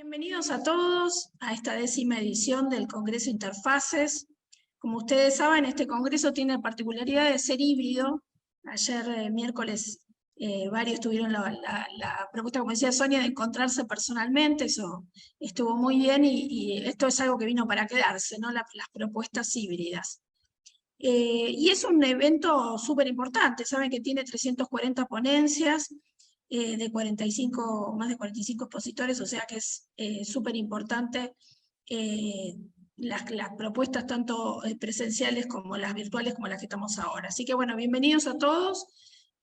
Bienvenidos a todos a esta 10ª edición del Congreso Interfaces. Como ustedes saben, este congreso tiene la particularidad de ser híbrido. Ayer, miércoles, varios tuvieron la propuesta, como decía Sonia, de encontrarse personalmente. Eso estuvo muy bien y esto es algo que vino para quedarse, ¿no? Las propuestas híbridas. Y es un evento súper importante. Saben que tiene 340 ponencias, de más de 45 expositores, o sea que es súper importante las propuestas tanto presenciales como las virtuales como las que estamos ahora. Así que bueno, bienvenidos a todos.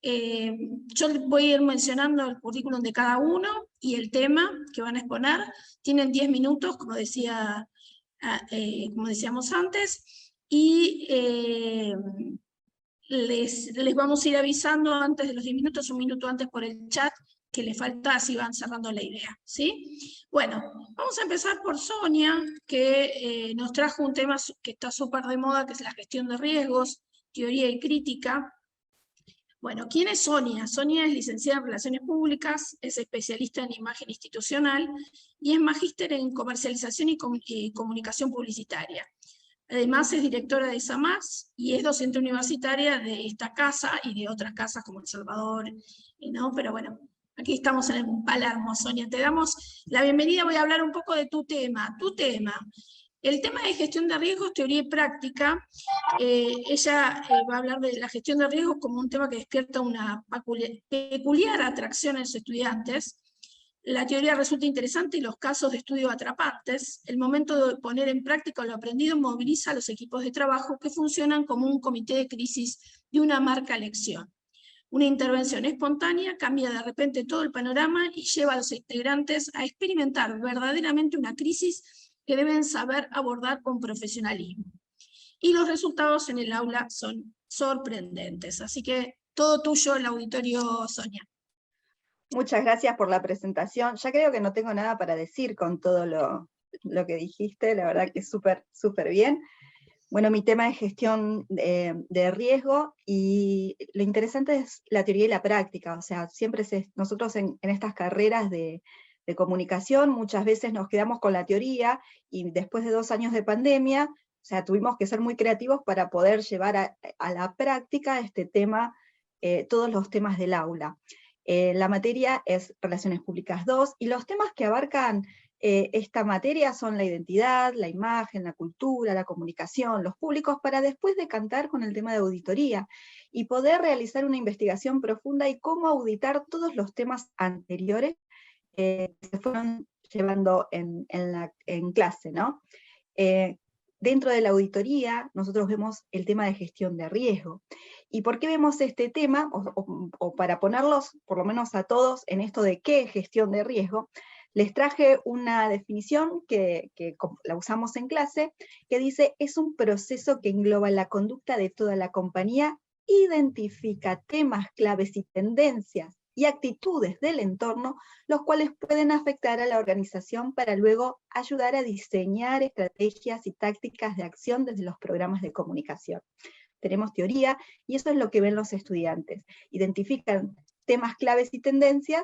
Yo voy a ir mencionando el currículum de cada uno y el tema que van a exponer. Tienen 10 minutos, como decíamos antes, y les vamos a ir avisando antes de los 10 minutos, un minuto antes por el chat, que les falta, así van cerrando la idea, ¿sí? Bueno, vamos a empezar por Sonia, que nos trajo un tema que está súper de moda, que es la gestión de riesgos, teoría y crítica. Bueno, ¿quién es Sonia? Sonia es licenciada en Relaciones Públicas, es especialista en imagen institucional y es magíster en comercialización y comunicación publicitaria. Además es directora de SAMAS y es docente universitaria de esta casa y de otras casas como El Salvador, ¿no? Pero bueno, aquí estamos en Palermo, Sonia. Te damos la bienvenida, voy a hablar un poco de tu tema. El tema de gestión de riesgos, teoría y práctica. Ella va a hablar de la gestión de riesgos como un tema que despierta una peculiar atracción en los estudiantes. La teoría resulta interesante y los casos de estudio atrapantes. El momento de poner en práctica lo aprendido moviliza a los equipos de trabajo que funcionan como un comité de crisis de una marca lección. Una intervención espontánea cambia de repente todo el panorama y lleva a los integrantes a experimentar verdaderamente una crisis que deben saber abordar con profesionalismo. Y los resultados en el aula son sorprendentes. Así que todo tuyo, el auditorio, Sonia. Muchas gracias por la presentación. Ya creo que no tengo nada para decir con todo lo que dijiste, la verdad que es súper bien. Bueno, mi tema es gestión de riesgo, y lo interesante es la teoría y la práctica. O sea, siempre nosotros en estas carreras de comunicación muchas veces nos quedamos con la teoría, y después de 2 años de pandemia, o sea, tuvimos que ser muy creativos para poder llevar a la práctica este tema, todos los temas del aula. La materia es Relaciones Públicas 2, y los temas que abarcan esta materia son la identidad, la imagen, la cultura, la comunicación, los públicos, para después decantar con el tema de auditoría, y poder realizar una investigación profunda y cómo auditar todos los temas anteriores que se fueron llevando en clase, ¿no? Dentro de la auditoría, nosotros vemos el tema de gestión de riesgo. ¿Y por qué vemos este tema? O para ponerlos, por lo menos a todos, en esto de qué es gestión de riesgo, les traje una definición que la usamos en clase, que dice: es un proceso que engloba la conducta de toda la compañía, identifica temas claves y tendencias y actitudes del entorno, los cuales pueden afectar a la organización para luego ayudar a diseñar estrategias y tácticas de acción desde los programas de comunicación. Tenemos teoría, y eso es lo que ven los estudiantes. Identifican temas claves y tendencias,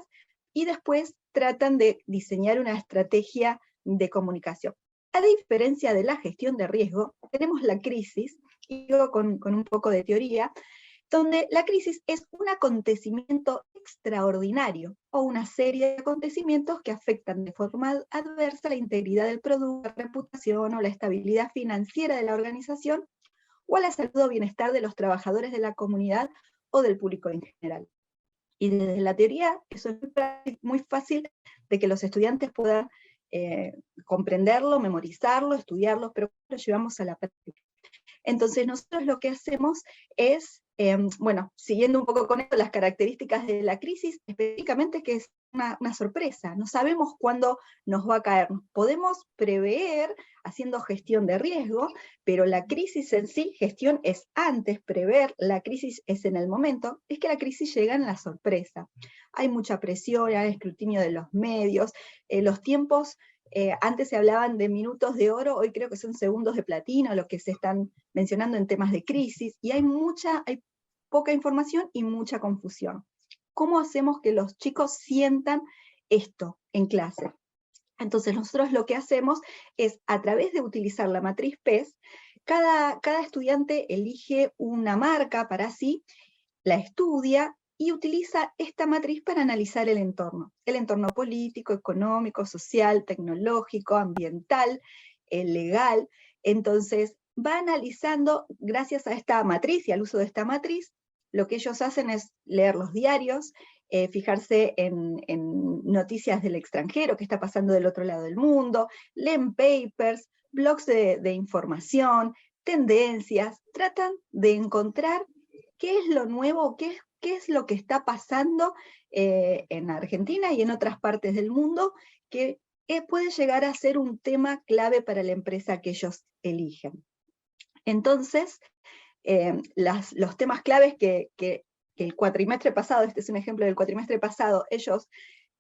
y después tratan de diseñar una estrategia de comunicación. A diferencia de la gestión de riesgo, tenemos la crisis, y luego con un poco de teoría, donde la crisis es un acontecimiento extraordinario, o una serie de acontecimientos que afectan de forma adversa la integridad del producto, la reputación o la estabilidad financiera de la organización, o a la salud o bienestar de los trabajadores de la comunidad o del público en general. Y desde la teoría, eso es muy fácil de que los estudiantes puedan comprenderlo, memorizarlo, estudiarlo, pero lo llevamos a la práctica. Entonces nosotros lo que hacemos es, bueno, siguiendo un poco con esto, las características de la crisis, específicamente que es una sorpresa, no sabemos cuándo nos va a caer. Podemos prever haciendo gestión de riesgo, pero la crisis en sí, gestión es antes, prever, la crisis es en el momento, es que la crisis llega en la sorpresa. Hay mucha presión, hay escrutinio de los medios, los tiempos. Antes se hablaban de minutos de oro, hoy creo que son segundos de platino, lo que se están mencionando en temas de crisis, y hay poca información y mucha confusión. ¿Cómo hacemos que los chicos sientan esto en clase? Entonces nosotros lo que hacemos es, a través de utilizar la matriz PES, cada estudiante elige una marca para sí, la estudia y utiliza esta matriz para analizar el entorno político, económico, social, tecnológico, ambiental, legal. Entonces va analizando, gracias a esta matriz y al uso de esta matriz, lo que ellos hacen es leer los diarios, fijarse en noticias del extranjero, qué está pasando del otro lado del mundo, leen papers, blogs de información, tendencias, tratan de encontrar qué es lo nuevo, qué es lo que está pasando en Argentina y en otras partes del mundo, que puede llegar a ser un tema clave para la empresa que ellos eligen. Entonces, los temas claves que el cuatrimestre pasado, este es un ejemplo del cuatrimestre pasado, ellos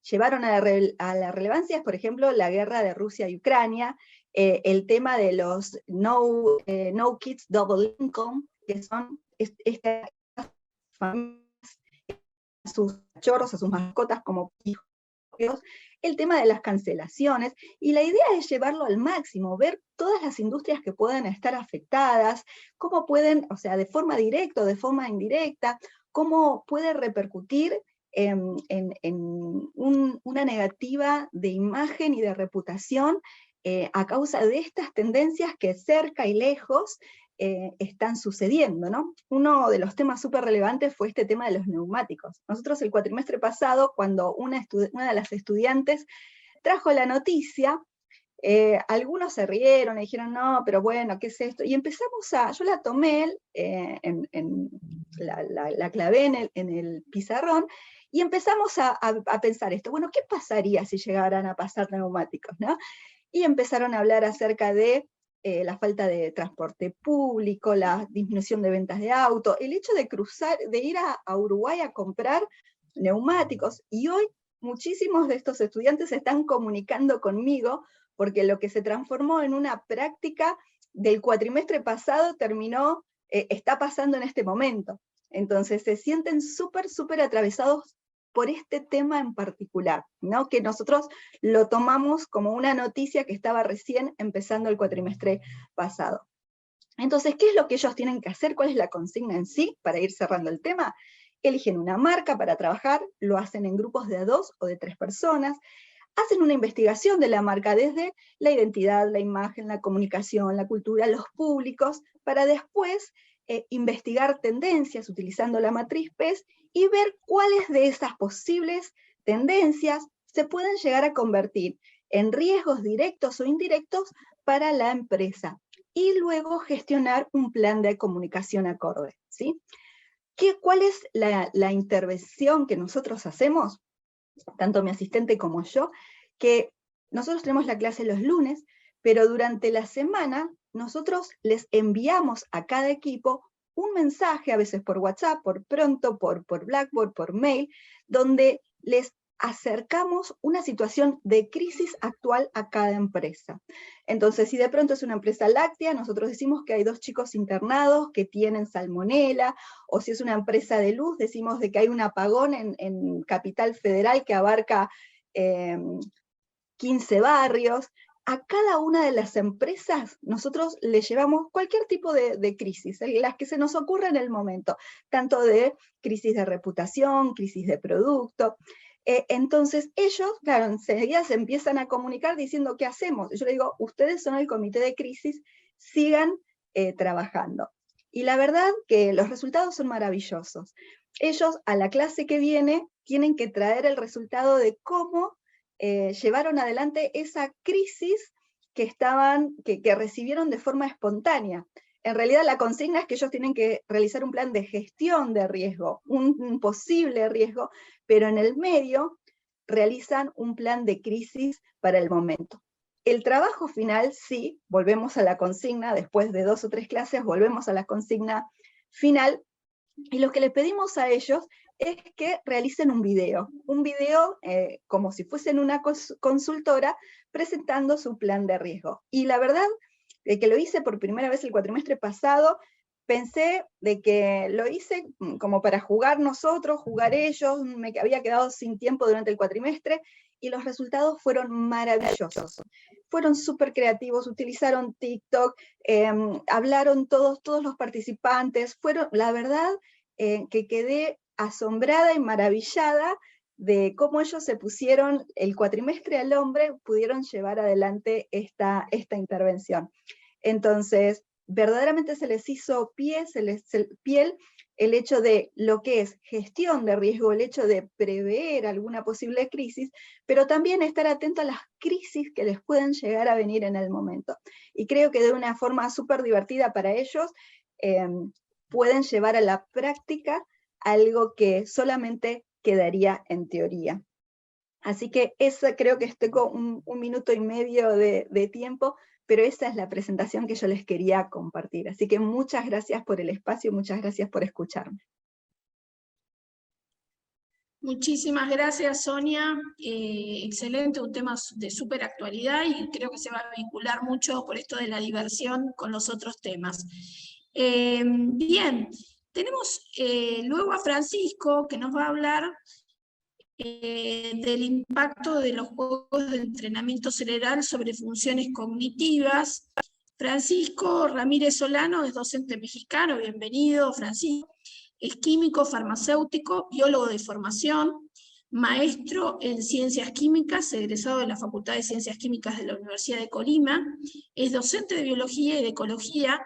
llevaron a la relevancia es, por ejemplo, la guerra de Rusia y Ucrania, el tema de los no kids double income, que son estas familias, a sus cachorros, a sus mascotas como hijos, el tema de las cancelaciones, y la idea es llevarlo al máximo, ver todas las industrias que pueden estar afectadas, cómo pueden, o sea, de forma directa o de forma indirecta, cómo puede repercutir en una negativa de imagen y de reputación a causa de estas tendencias que cerca y lejos están sucediendo, ¿no? Uno de los temas súper relevantes fue este tema de los neumáticos. Nosotros el cuatrimestre pasado, cuando una de las estudiantes trajo la noticia, algunos se rieron y dijeron, no, pero bueno, ¿qué es esto? Y empezamos yo la tomé, la clavé en el pizarrón, y empezamos a pensar esto, bueno, ¿qué pasaría si llegaran a pasar neumáticos, ¿no? Y empezaron a hablar acerca de la falta de transporte público, la disminución de ventas de auto, el hecho de ir a Uruguay a comprar neumáticos, y hoy muchísimos de estos estudiantes se están comunicando conmigo, porque lo que se transformó en una práctica del cuatrimestre pasado está pasando en este momento. Entonces se sienten súper, súper atravesados por este tema en particular, ¿no? Que nosotros lo tomamos como una noticia que estaba recién empezando el cuatrimestre pasado. Entonces, ¿qué es lo que ellos tienen que hacer? ¿Cuál es la consigna en sí para ir cerrando el tema? Eligen una marca para trabajar, lo hacen en grupos de 2 o de 3 personas, hacen una investigación de la marca desde la identidad, la imagen, la comunicación, la cultura, los públicos, para después investigar tendencias utilizando la matriz PES y ver cuáles de esas posibles tendencias se pueden llegar a convertir en riesgos directos o indirectos para la empresa, y luego gestionar un plan de comunicación acorde, ¿sí? ¿Cuál es la intervención que nosotros hacemos? Tanto mi asistente como yo, que nosotros tenemos la clase los lunes, pero durante la semana nosotros les enviamos a cada equipo un mensaje, a veces por WhatsApp, por Pronto, por Blackboard, por mail, donde les acercamos una situación de crisis actual a cada empresa. Entonces, si de pronto es una empresa láctea, nosotros decimos que hay 2 chicos internados que tienen salmonela, o si es una empresa de luz, decimos de que hay un apagón en Capital Federal que abarca 15 barrios. A cada una de las empresas nosotros le llevamos cualquier tipo de crisis, las que se nos ocurra en el momento, tanto de crisis de reputación, crisis de producto. Entonces ellos, claro, enseguida se empiezan a comunicar diciendo ¿qué hacemos? Yo les digo, ustedes son el comité de crisis, sigan trabajando. Y la verdad que los resultados son maravillosos. Ellos a la clase que viene tienen que traer el resultado de cómo llevaron adelante esa crisis que recibieron de forma espontánea. En realidad la consigna es que ellos tienen que realizar un plan de gestión de riesgo, un posible riesgo, pero en el medio realizan un plan de crisis para el momento. El trabajo final, sí, volvemos a la consigna, después de 2 o 3 clases, volvemos a la consigna final, y lo que les pedimos a ellos es que realicen un video como si fuesen una consultora, presentando su plan de riesgo. Y la verdad, que lo hice por primera vez el cuatrimestre pasado, pensé de que lo hice como para jugar nosotros, jugar ellos, me había quedado sin tiempo durante el cuatrimestre, y los resultados fueron maravillosos. Fueron súper creativos, utilizaron TikTok, hablaron todos los participantes, la verdad que quedé asombrada y maravillada de cómo ellos se pusieron el cuatrimestre al hombre, pudieron llevar adelante esta intervención. Entonces, verdaderamente se les hizo piel el hecho de lo que es gestión de riesgo, el hecho de prever alguna posible crisis, pero también estar atento a las crisis que les pueden llegar a venir en el momento. Y creo que de una forma súper divertida para ellos, pueden llevar a la práctica algo que solamente quedaría en teoría. Así que creo que estoy con un minuto y medio de tiempo, pero esa es la presentación que yo les quería compartir. Así que muchas gracias por el espacio, muchas gracias por escucharme. Muchísimas gracias, Sonia. Excelente, un tema de súper actualidad y creo que se va a vincular mucho por esto de la diversión con los otros temas. Bien, tenemos luego a Francisco, que nos va a hablar del impacto de los juegos de entrenamiento cerebral sobre funciones cognitivas. Francisco Ramírez Solano es docente mexicano, bienvenido, Francisco. Es químico, farmacéutico, biólogo de formación, maestro en ciencias químicas, egresado de la Facultad de Ciencias Químicas de la Universidad de Colima, es docente de biología y de ecología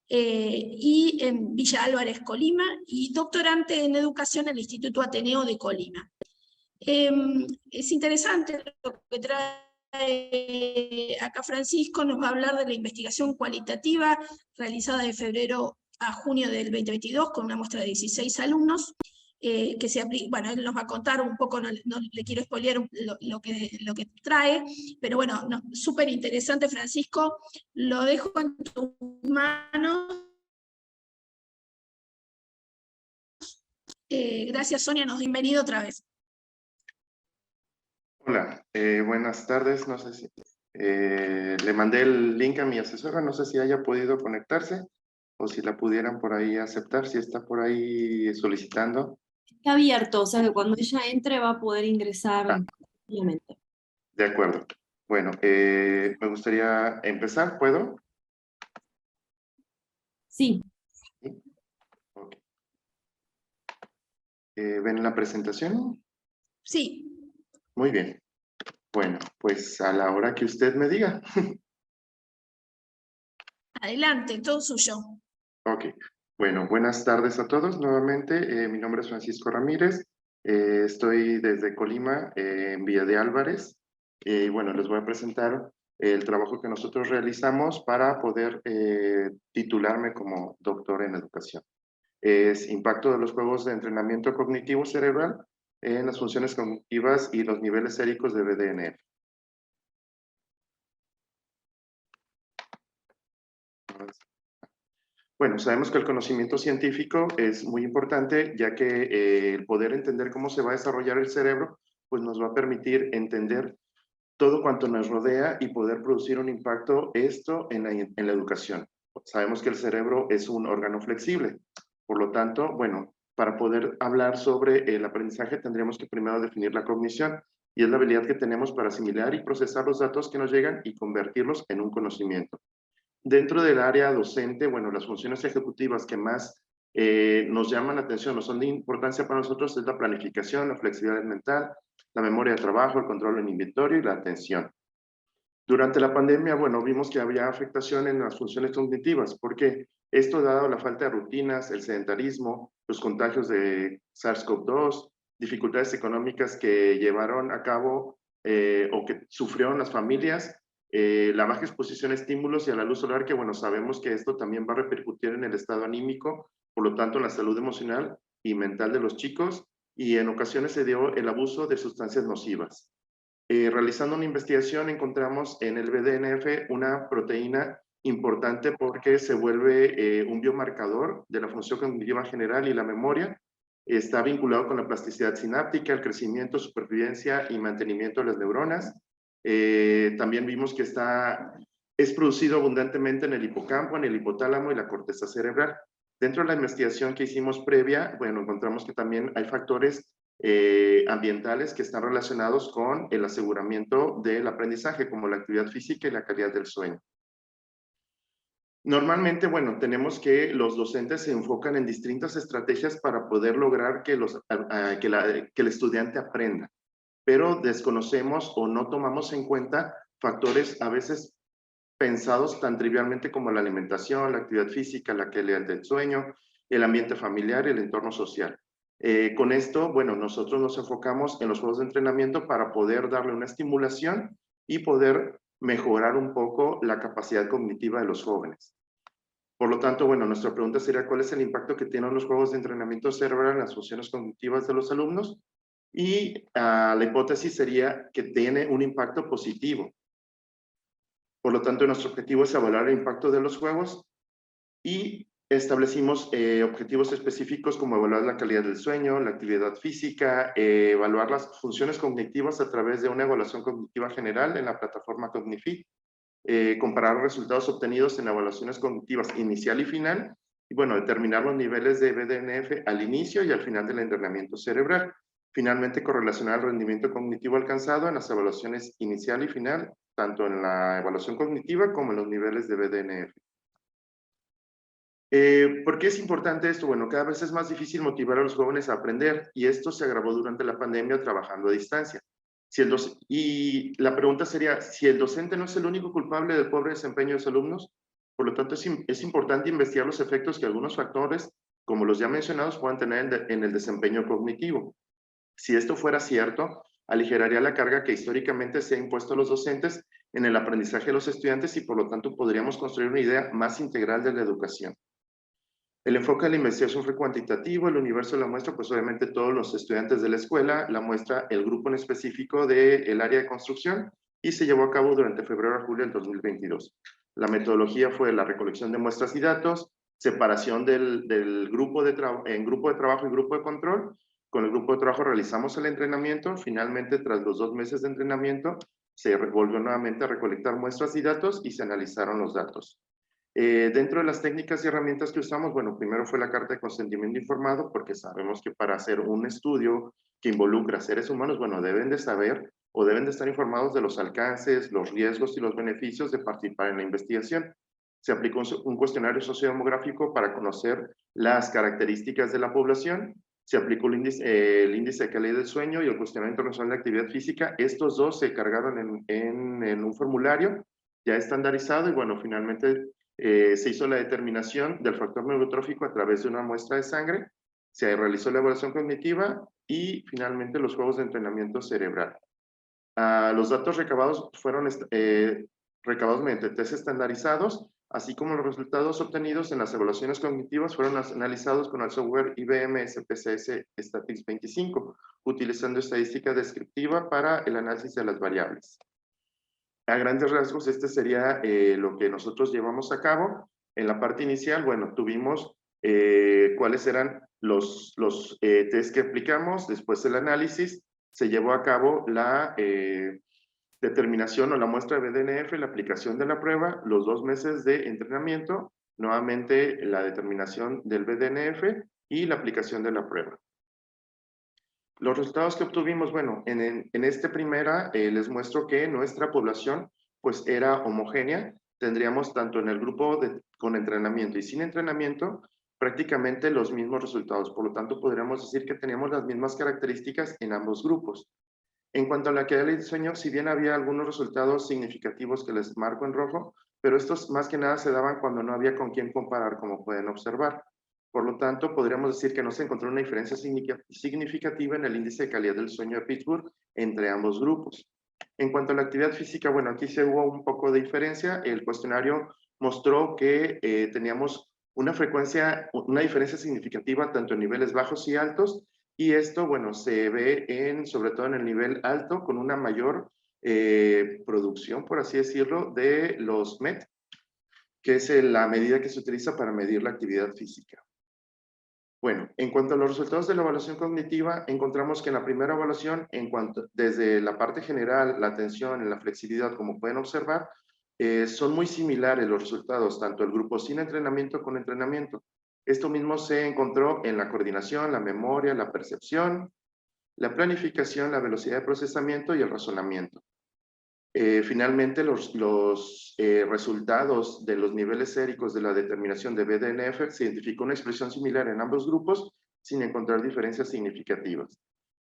y en Villa Álvarez, Colima, y doctorante en educación en el Instituto Ateneo de Colima. Es interesante lo que trae acá Francisco, nos va a hablar de la investigación cualitativa realizada de febrero a junio del 2022 con una muestra de 16 alumnos, que se aplica, bueno, él nos va a contar un poco, no le quiero spoilear lo que trae, pero bueno, súper interesante, Francisco, lo dejo en tus manos. Gracias, Sonia, bienvenido otra vez. Hola, buenas tardes, no sé si le mandé el link a mi asesora, no sé si haya podido conectarse o si la pudieran por ahí aceptar, si está por ahí solicitando. Está abierto, o sea que cuando ella entre va a poder ingresar obviamente. De acuerdo. Bueno, me gustaría empezar, ¿puedo? Sí. ¿Sí? Okay. ¿Ven la presentación? Sí. Muy bien. Bueno, pues a la hora que usted me diga. Adelante, todo suyo. Ok. Bueno, buenas tardes a todos nuevamente. Mi nombre es Francisco Ramírez. Estoy desde Colima, en Villa de Álvarez. Y bueno, les voy a presentar el trabajo que nosotros realizamos para poder titularme como doctor en educación. Es impacto de los juegos de entrenamiento cognitivo cerebral en las funciones cognitivas y los niveles séricos de BDNF. Bueno, sabemos que el conocimiento científico es muy importante, ya que el poder entender cómo se va a desarrollar el cerebro, pues nos va a permitir entender todo cuanto nos rodea y poder producir un impacto en la educación. Sabemos que el cerebro es un órgano flexible, por lo tanto, bueno, para poder hablar sobre el aprendizaje tendríamos que primero definir la cognición, y es la habilidad que tenemos para asimilar y procesar los datos que nos llegan y convertirlos en un conocimiento. Dentro del área docente, bueno, las funciones ejecutivas que más nos llaman la atención o son de importancia para nosotros es la planificación, la flexibilidad mental, la memoria de trabajo, el control en inventario y la atención. Durante la pandemia, bueno, vimos que había afectación en las funciones cognitivas, porque esto dado la falta de rutinas, el sedentarismo, los contagios de SARS-CoV-2, dificultades económicas que llevaron a cabo o que sufrieron las familias, la baja exposición a estímulos y a la luz solar, que bueno, sabemos que esto también va a repercutir en el estado anímico, por lo tanto en la salud emocional y mental de los chicos, y en ocasiones se dio el abuso de sustancias nocivas. Realizando una investigación encontramos en el BDNF una proteína importante porque se vuelve un biomarcador de la función cognitiva general y la memoria. Está vinculado con la plasticidad sináptica, el crecimiento, supervivencia y mantenimiento de las neuronas. También vimos que es producido abundantemente en el hipocampo, en el hipotálamo y la corteza cerebral. Dentro de la investigación que hicimos previa, bueno, encontramos que también hay factores ambientales que están relacionados con el aseguramiento del aprendizaje, como la actividad física y la calidad del sueño. Normalmente, bueno, tenemos que los docentes se enfocan en distintas estrategias para poder lograr que el estudiante aprenda, pero desconocemos o no tomamos en cuenta factores a veces pensados tan trivialmente como la alimentación, la actividad física, la calidad del sueño, el ambiente familiar y el entorno social. Con esto, bueno, nosotros nos enfocamos en los juegos de entrenamiento para poder darle una estimulación y poder mejorar un poco la capacidad cognitiva de los jóvenes. Por lo tanto, bueno, nuestra pregunta sería ¿cuál es el impacto que tienen los juegos de entrenamiento cerebral en las funciones cognitivas de los alumnos? Y la hipótesis sería que tiene un impacto positivo. Por lo tanto, nuestro objetivo es evaluar el impacto de los juegos y establecimos objetivos específicos como evaluar la calidad del sueño, la actividad física, evaluar las funciones cognitivas a través de una evaluación cognitiva general en la plataforma Cognifit, comparar resultados obtenidos en evaluaciones cognitivas inicial y final, y bueno, determinar los niveles de BDNF al inicio y al final del entrenamiento cerebral. Finalmente, correlacionar el rendimiento cognitivo alcanzado en las evaluaciones inicial y final, tanto en la evaluación cognitiva como en los niveles de BDNF. ¿Por qué es importante esto? Bueno, cada vez es más difícil motivar a los jóvenes a aprender y esto se agravó durante la pandemia trabajando a distancia. Y la pregunta sería, si el docente no es el único culpable del pobre desempeño de los alumnos, por lo tanto es importante investigar los efectos que algunos factores, como los ya mencionados, puedan tener en el desempeño cognitivo. Si esto fuera cierto, aligeraría la carga que históricamente se ha impuesto a los docentes en el aprendizaje de los estudiantes y por lo tanto podríamos construir una idea más integral de la educación. El enfoque de la investigación fue cuantitativo, el universo de la muestra, pues obviamente todos los estudiantes de la escuela, la muestra, el grupo en específico del área de construcción, y se llevó a cabo durante febrero a julio del 2022. La metodología fue la recolección de muestras y datos, separación del grupo en grupo de trabajo y grupo de control. Con el grupo de trabajo realizamos el entrenamiento, finalmente tras los 2 meses de entrenamiento, se volvió nuevamente a recolectar muestras y datos y se analizaron los datos. Dentro de las técnicas y herramientas que usamos, bueno, primero fue la carta de consentimiento informado, porque sabemos que para hacer un estudio que involucra a seres humanos, bueno, deben de saber o deben de estar informados de los alcances, los riesgos y los beneficios de participar en la investigación. Se aplicó un cuestionario sociodemográfico para conocer las características de la población. Se aplicó el índice de calidad del sueño y el cuestionario internacional de actividad física. Estos dos se cargaron en un formulario ya estandarizado y bueno, finalmente se hizo la determinación del factor neurotrófico a través de una muestra de sangre, se realizó la evaluación cognitiva y finalmente los juegos de entrenamiento cerebral. Los datos recabados fueron recabados mediante test estandarizados, así como los resultados obtenidos en las evaluaciones cognitivas fueron analizados con el software IBM SPSS Statics 25, utilizando estadística descriptiva para el análisis de las variables. A grandes rasgos, este sería lo que nosotros llevamos a cabo. En la parte inicial, bueno, tuvimos cuáles eran los test que aplicamos, después el análisis, se llevó a cabo la determinación o la muestra de BDNF, la aplicación de la prueba, los 2 meses de entrenamiento, nuevamente la determinación del BDNF y la aplicación de la prueba. Los resultados que obtuvimos, bueno, en esta primera les muestro que nuestra población pues era homogénea. Tendríamos tanto en el grupo con entrenamiento y sin entrenamiento prácticamente los mismos resultados. Por lo tanto, podríamos decir que teníamos las mismas características en ambos grupos. En cuanto a la calidad del sueño, si bien había algunos resultados significativos que les marco en rojo, pero estos más que nada se daban cuando no había con quién comparar, como pueden observar. Por lo tanto, podríamos decir que no se encontró una diferencia significativa en el índice de calidad del sueño de Pittsburgh entre ambos grupos. En cuanto a la actividad física, bueno, aquí se hubo un poco de diferencia. El cuestionario mostró que teníamos una diferencia significativa tanto en niveles bajos y altos, y esto, bueno, se ve sobre todo en el nivel alto con una mayor producción, por así decirlo, de los MET, que es la medida que se utiliza para medir la actividad física. Bueno, en cuanto a los resultados de la evaluación cognitiva, encontramos que en la primera evaluación, desde la parte general, la atención y la flexibilidad, como pueden observar, son muy similares los resultados, tanto el grupo sin entrenamiento con entrenamiento. Esto mismo se encontró en la coordinación, la memoria, la percepción, la planificación, la velocidad de procesamiento y el razonamiento. Finalmente, los resultados de los niveles séricos de la determinación de BDNF se identificó una expresión similar en ambos grupos sin encontrar diferencias significativas.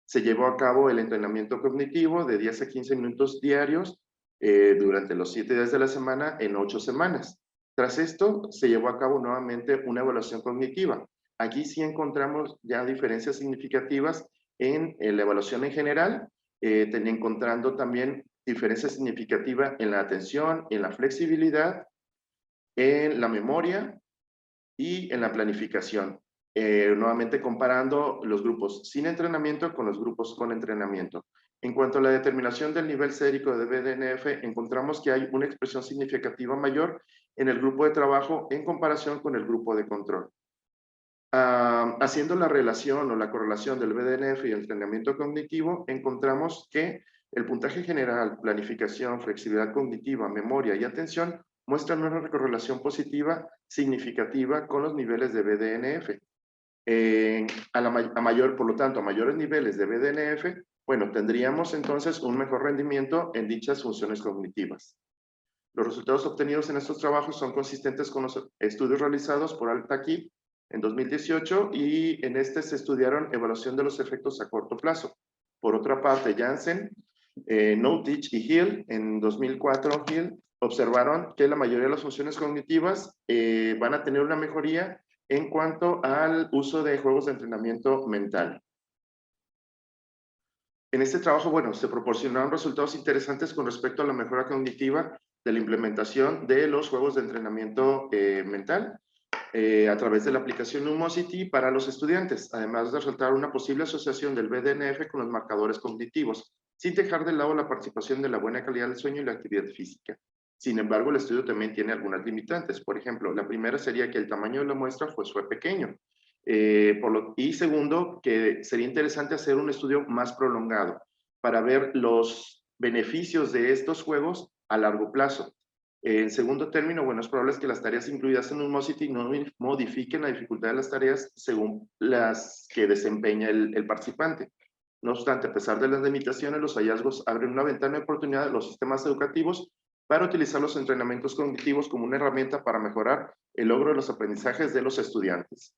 Se llevó a cabo el entrenamiento cognitivo de 10 a 15 minutos diarios durante los 7 días de la semana en 8 semanas. Tras esto, se llevó a cabo nuevamente una evaluación cognitiva. Aquí sí encontramos ya diferencias significativas en la evaluación en general, encontrando también diferencia significativa en la atención, en la flexibilidad, en la memoria y en la planificación. Nuevamente comparando los grupos sin entrenamiento con los grupos con entrenamiento. En cuanto a la determinación del nivel sérico de BDNF, encontramos que hay una expresión significativa mayor en el grupo de trabajo en comparación con el grupo de control. Haciendo la relación o la correlación del BDNF y el entrenamiento cognitivo, encontramos que el puntaje general, planificación, flexibilidad cognitiva, memoria y atención muestran una correlación positiva significativa con los niveles de BDNF. Por lo tanto, a mayores niveles de BDNF, bueno, tendríamos entonces un mejor rendimiento en dichas funciones cognitivas. Los resultados obtenidos en estos trabajos son consistentes con los estudios realizados por Al-Taqi en 2018 y en este se estudiaron evaluación de los efectos a corto plazo. Por otra parte, Janssen, Notich y Hill, en 2004, Hill, observaron que la mayoría de las funciones cognitivas van a tener una mejoría en cuanto al uso de juegos de entrenamiento mental. En este trabajo, bueno, se proporcionaron resultados interesantes con respecto a la mejora cognitiva de la implementación de los juegos de entrenamiento mental a través de la aplicación Numosity para los estudiantes, además de resaltar una posible asociación del BDNF con los marcadores cognitivos, sin dejar de lado la participación de la buena calidad del sueño y la actividad física. Sin embargo, el estudio también tiene algunas limitantes. Por ejemplo, la primera sería que el tamaño de la muestra fue pequeño. Y segundo, que sería interesante hacer un estudio más prolongado para ver los beneficios de estos juegos a largo plazo. En segundo término, bueno, es probable que las tareas incluidas en Numosity no modifiquen la dificultad de las tareas según las que desempeña el participante. No obstante, a pesar de las limitaciones, los hallazgos abren una ventana de oportunidad a los sistemas educativos para utilizar los entrenamientos cognitivos como una herramienta para mejorar el logro de los aprendizajes de los estudiantes.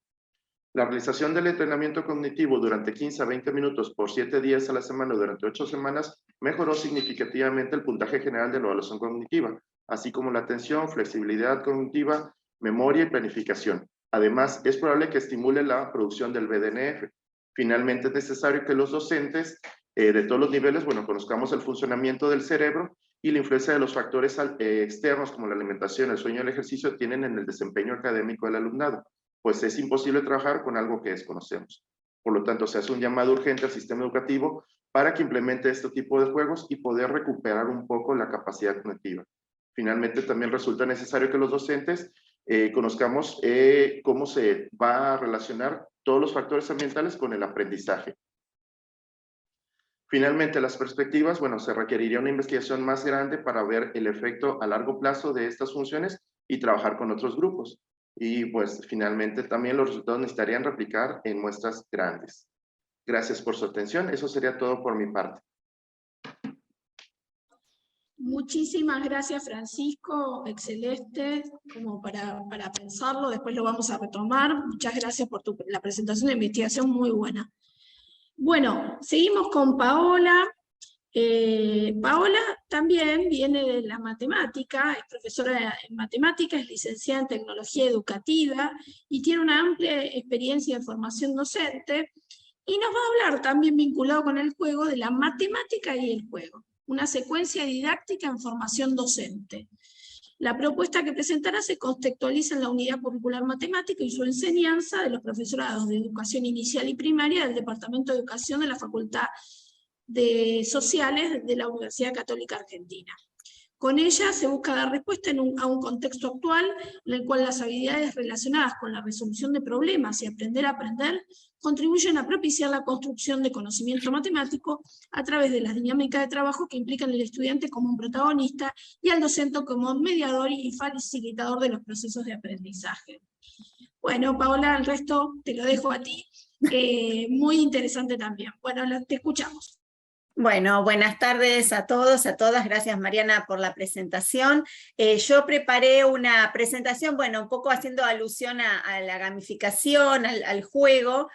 La realización del entrenamiento cognitivo durante 15 a 20 minutos por 7 días a la semana o durante 8 semanas mejoró significativamente el puntaje general de la evaluación cognitiva, así como la atención, flexibilidad cognitiva, memoria y planificación. Además, es probable que estimule la producción del BDNF. Finalmente, es necesario que los docentes de todos los niveles, bueno, conozcamos el funcionamiento del cerebro y la influencia de los factores externos como la alimentación, el sueño y el ejercicio tienen en el desempeño académico del alumnado, pues es imposible trabajar con algo que desconocemos. Por lo tanto, se hace un llamado urgente al sistema educativo para que implemente este tipo de juegos y poder recuperar un poco la capacidad cognitiva. Finalmente, también resulta necesario que los docentes conozcamos cómo se va a relacionar todos los factores ambientales con el aprendizaje. Finalmente, las perspectivas, bueno, se requeriría una investigación más grande para ver el efecto a largo plazo de estas funciones y trabajar con otros grupos. Y pues finalmente también los resultados necesitarían replicar en muestras grandes. Gracias por su atención. Eso sería todo por mi parte. Muchísimas gracias, Francisco. Excelente, como para pensarlo. Después lo vamos a retomar. Muchas gracias por la presentación de investigación, muy buena. Bueno, seguimos con Paola. Paola también viene de la matemática, es profesora en matemáticas, es licenciada en tecnología educativa y tiene una amplia experiencia en formación docente y nos va a hablar también vinculado con el juego de la matemática y el juego, una secuencia didáctica en formación docente. La propuesta que presentará se contextualiza en la unidad curricular matemática y su enseñanza de los profesorados de educación inicial y primaria del Departamento de Educación de la Facultad de Sociales de la Universidad Católica Argentina. Con ella se busca dar respuesta a un contexto actual en el cual las habilidades relacionadas con la resolución de problemas y aprender a aprender contribuyen a propiciar la construcción de conocimiento matemático a través de las dinámicas de trabajo que implican al estudiante como un protagonista y al docente como mediador y facilitador de los procesos de aprendizaje. Bueno, Paola, el resto te lo dejo a ti muy interesante también. Bueno, te escuchamos. Bueno, buenas tardes a todos, a todas. Gracias, Mariana, por la presentación. Yo preparé una presentación, bueno, un poco haciendo alusión a la gamificación, al juego.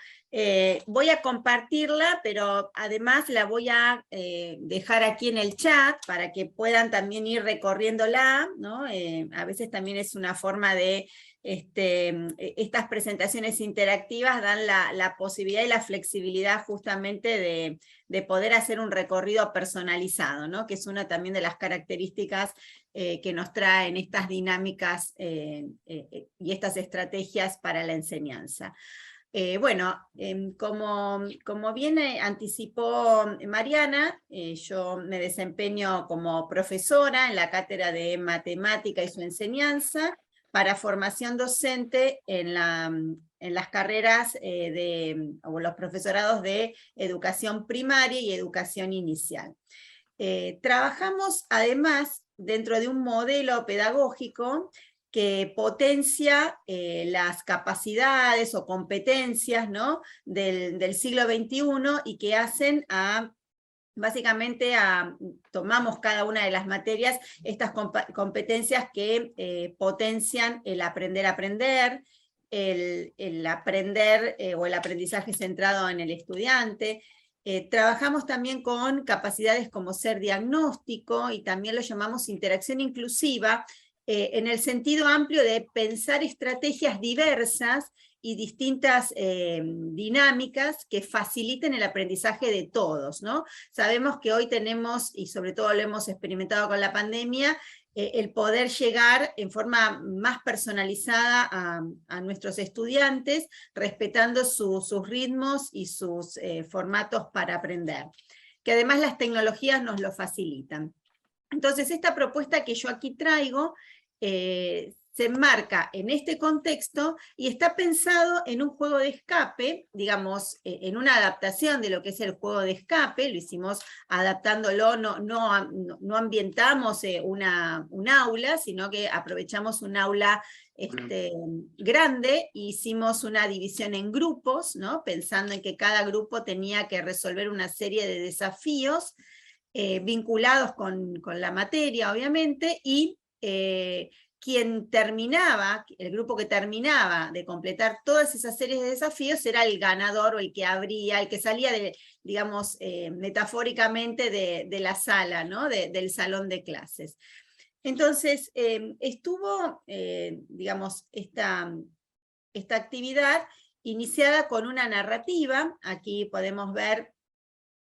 Voy a compartirla, pero además la voy a dejar aquí en el chat para que puedan también ir recorriéndola, ¿no? A veces también es una forma de... estas presentaciones interactivas dan la posibilidad y la flexibilidad justamente de poder hacer un recorrido personalizado, ¿no? Que es una también de las características que nos traen estas dinámicas y estas estrategias para la enseñanza. Bueno, como bien anticipó Mariana, yo me desempeño como profesora en la cátedra de matemática y su enseñanza, para formación docente en las carreras o los profesorados de educación primaria y educación inicial. Trabajamos además dentro de un modelo pedagógico que potencia las capacidades o competencias, ¿no? del siglo XXI y que hacen básicamente tomamos cada una de las materias, estas competencias que potencian el aprender a aprender, el aprender o el aprendizaje centrado en el estudiante. Trabajamos también con capacidades como ser diagnóstico y también lo llamamos interacción inclusiva, en el sentido amplio de pensar estrategias diversas y distintas dinámicas que faciliten el aprendizaje de todos, ¿no? Sabemos que hoy tenemos, y sobre todo lo hemos experimentado con la pandemia, el poder llegar en forma más personalizada a nuestros estudiantes, respetando sus ritmos y sus formatos para aprender, que además las tecnologías nos lo facilitan. Entonces, esta propuesta que yo aquí traigo se enmarca en este contexto y está pensado en un juego de escape, digamos, en una adaptación de lo que es el juego de escape, lo hicimos adaptándolo, no ambientamos un aula, sino que aprovechamos un aula grande e hicimos una división en grupos, ¿no? Pensando en que cada grupo tenía que resolver una serie de desafíos vinculados con la materia, obviamente, y quien terminaba, el grupo que terminaba de completar todas esas series de desafíos era el ganador o el que abría, el que salía, digamos, metafóricamente de la sala, ¿no? Del salón de clases. Entonces, estuvo, digamos, esta actividad iniciada con una narrativa. Aquí podemos ver,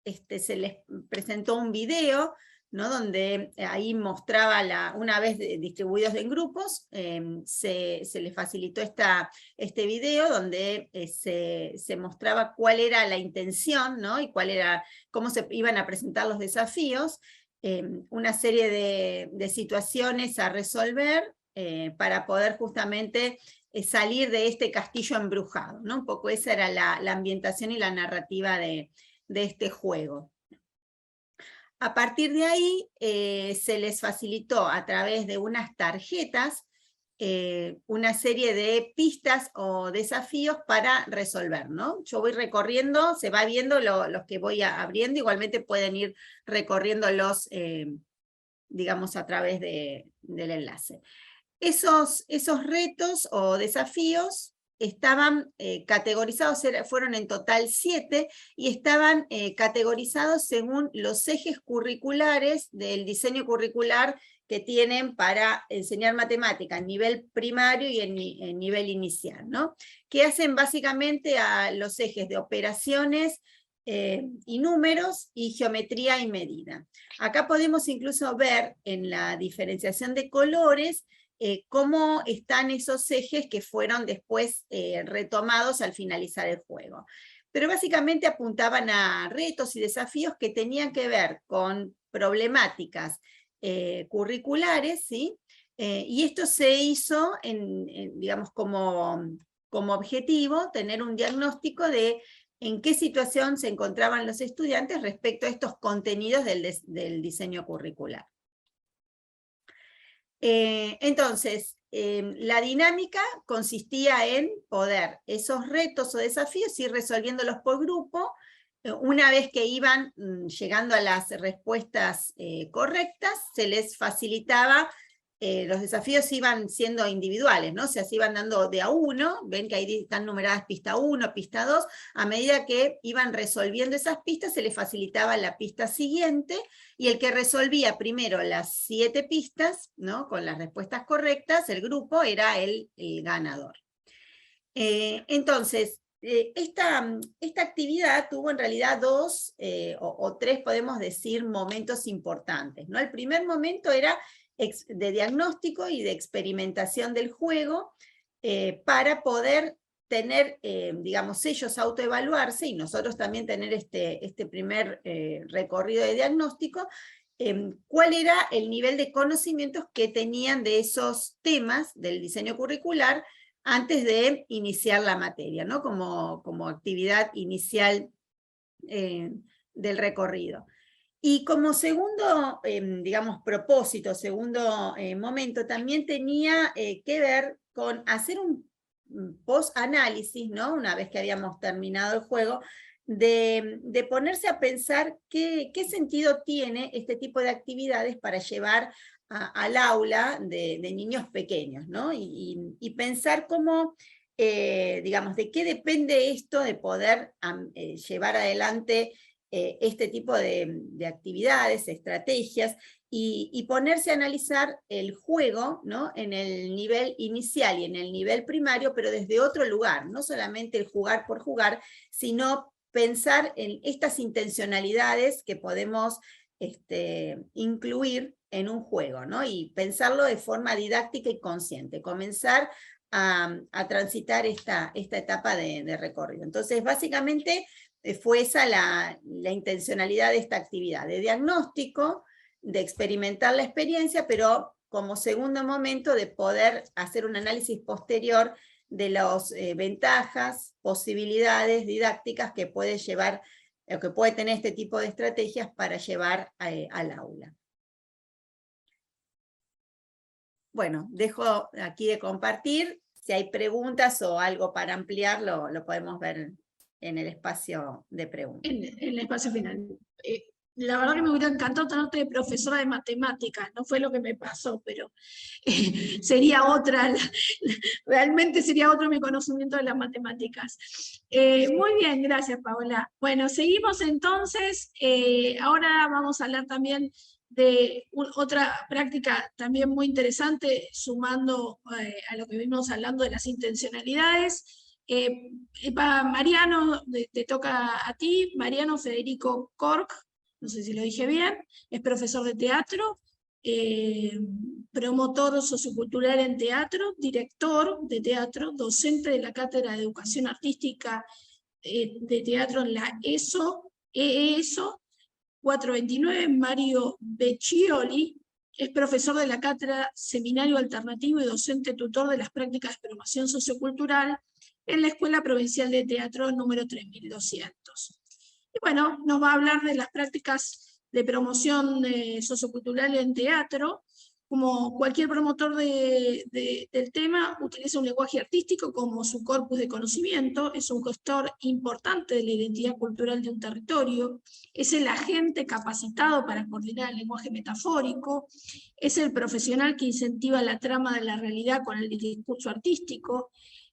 se les presentó un video, ¿no? Donde ahí mostraba, una vez distribuidos en grupos, se les facilitó este video donde se mostraba cuál era la intención, ¿no? Y cómo se iban a presentar los desafíos, una serie de situaciones a resolver para poder justamente salir de este castillo embrujado, ¿no? Un poco esa era la ambientación y la narrativa de este juego. A partir de ahí se les facilitó a través de unas tarjetas una serie de pistas o desafíos para resolver, ¿no? Yo voy recorriendo, se va viendo los que voy abriendo, igualmente pueden ir recorriéndolos, digamos, a través del enlace. Esos retos o desafíos estaban categorizados, fueron en total 7, y estaban categorizados según los ejes curriculares del diseño curricular que tienen para enseñar matemática en nivel primario y en nivel inicial, ¿no? Que hacen básicamente a los ejes de operaciones y números y geometría y medida. Acá podemos incluso ver en la diferenciación de colores cómo están esos ejes que fueron después retomados al finalizar el juego. Pero básicamente apuntaban a retos y desafíos que tenían que ver con problemáticas curriculares, ¿sí? Y esto se hizo, digamos, como objetivo, tener un diagnóstico de en qué situación se encontraban los estudiantes respecto a estos contenidos del diseño curricular. Entonces, la dinámica consistía en poder esos retos o desafíos ir resolviéndolos por grupo. Una vez que iban llegando a las respuestas correctas, se les facilitaba, los desafíos iban siendo individuales, ¿no? O sea, se iban dando de a uno, ven que ahí están numeradas pista 1, pista 2, a medida que iban resolviendo esas pistas, se les facilitaba la pista siguiente, y el que resolvía primero las 7 pistas, ¿no? Con las respuestas correctas, el grupo era el ganador. Entonces, esta actividad tuvo en realidad 2 o 3, podemos decir, momentos importantes, ¿no? El primer momento era de diagnóstico y de experimentación del juego, para poder tener, digamos, ellos autoevaluarse y nosotros también tener este primer recorrido de diagnóstico, cuál era el nivel de conocimientos que tenían de esos temas del diseño curricular antes de iniciar la materia, ¿no? Como actividad inicial del recorrido. Y como segundo, digamos, propósito, segundo momento, también tenía que ver con hacer un post-análisis, ¿no? Una vez que habíamos terminado el juego, de ponerse a pensar qué sentido tiene este tipo de actividades para llevar al aula de niños pequeños, ¿no? Y pensar cómo, digamos, de qué depende esto de poder llevar adelante este tipo de actividades, estrategias, y ponerse a analizar el juego, ¿no? En el nivel inicial y en el nivel primario, pero desde otro lugar, no solamente el jugar por jugar, sino pensar en estas intencionalidades que podemos incluir en un juego, ¿no? Y pensarlo de forma didáctica y consciente, comenzar a transitar esta etapa de recorrido. Entonces, básicamente, fue esa la intencionalidad de esta actividad, de diagnóstico, de experimentar la experiencia, pero como segundo momento de poder hacer un análisis posterior de las ventajas, posibilidades didácticas que puede llevar, o que puede tener este tipo de estrategias para llevar al aula. Bueno, dejo aquí de compartir. Si hay preguntas o algo para ampliarlo, lo podemos ver en el espacio de preguntas. En el espacio final. La verdad que me hubiera encantado tenerte de profesora de matemáticas, no fue lo que me pasó, pero sería otra, realmente sería otro mi conocimiento de las matemáticas. Muy bien, gracias Paola. Bueno, seguimos entonces, ahora vamos a hablar también de otra práctica también muy interesante, sumando a lo que vimos hablando de las intencionalidades. Mariano, te toca a ti. Mariano Federico Cork, no sé si lo dije bien, es profesor de teatro, promotor sociocultural en teatro, director de teatro, docente de la Cátedra de Educación Artística de Teatro en la ESO 429, Mario Beccioli, es profesor de la Cátedra Seminario Alternativo y docente tutor de las prácticas de promoción sociocultural en la Escuela Provincial de Teatro número 3200. Y bueno, nos va a hablar de las prácticas de promoción sociocultural en teatro. Como cualquier promotor del tema, utiliza un lenguaje artístico como su corpus de conocimiento, es un gestor importante de la identidad cultural de un territorio, es el agente capacitado para coordinar el lenguaje metafórico, es el profesional que incentiva la trama de la realidad con el discurso artístico,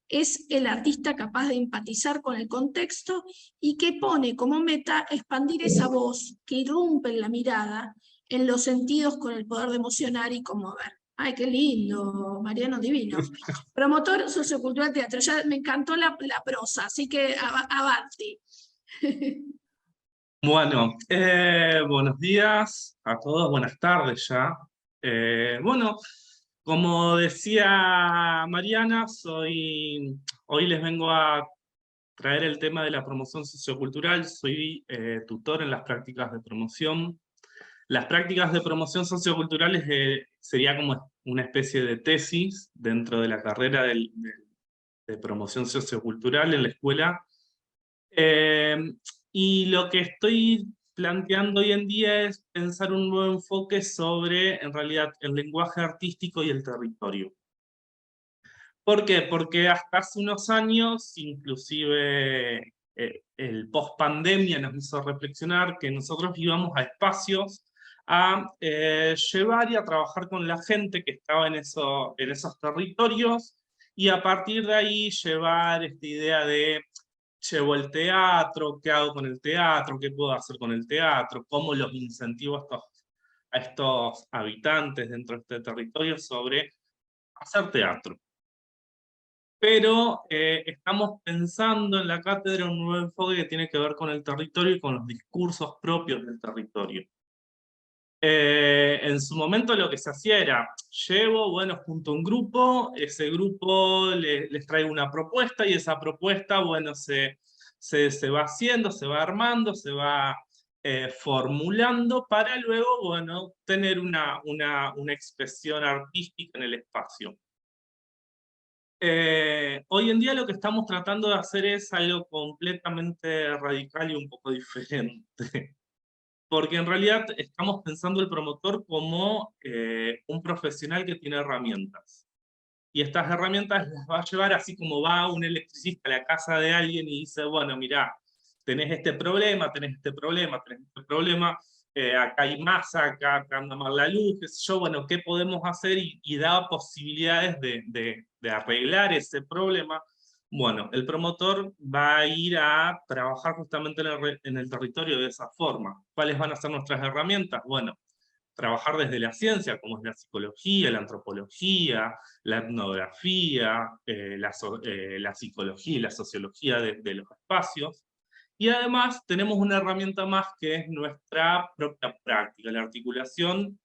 es el artista capaz de empatizar con el contexto y que pone como meta expandir esa voz que irrumpe en la mirada, en los sentidos con el poder de emocionar y conmover. ¡Ay, qué lindo! Mariano, divino. Promotor sociocultural teatro. Ya me encantó la prosa, así que avanti. Bueno, buenos días a todos, buenas tardes ya. Bueno, como decía Mariana, hoy les vengo a traer el tema de la promoción sociocultural. Soy tutor en las prácticas de promoción. Las prácticas de promoción socioculturales sería como una especie de tesis dentro de la carrera de promoción sociocultural en la escuela. Y lo que estoy planteando hoy en día es pensar un nuevo enfoque sobre, en realidad, el lenguaje artístico y el territorio. ¿Por qué? Porque hasta hace unos años, inclusive el post-pandemia nos hizo reflexionar que nosotros íbamos a espacios a llevar y a trabajar con la gente que estaba en esos territorios, y a partir de ahí llevar esta idea de llevo el teatro, ¿qué hago con el teatro? ¿Qué puedo hacer con el teatro? ¿Cómo los incentivo a estos habitantes dentro de este territorio sobre hacer teatro? Pero estamos pensando en la cátedra un nuevo enfoque que tiene que ver con el territorio y con los discursos propios del territorio. En su momento lo que se hacía era, bueno, junto a un grupo, ese grupo les traigo una propuesta, y esa propuesta, bueno, se va haciendo, se va armando, se va formulando para luego, bueno, tener una expresión artística en el espacio. Hoy en día lo que estamos tratando de hacer es algo completamente radical y un poco diferente. Porque en realidad estamos pensando el promotor como un profesional que tiene herramientas. Y estas herramientas las va a llevar así como va un electricista a la casa de alguien y dice, bueno, mirá, tenés este problema, tenés este problema, tenés este problema, acá hay masa, acá anda mal la luz, qué sé yo, bueno, ¿qué podemos hacer? Y da posibilidades de arreglar ese problema. Bueno, el promotor va a ir a trabajar justamente en el territorio de esa forma. ¿Cuáles van a ser nuestras herramientas? Bueno, trabajar desde la ciencia, como es la psicología, la antropología, la etnografía, la psicología y la sociología de los espacios. Y además tenemos una herramienta más que es nuestra propia práctica, la articulación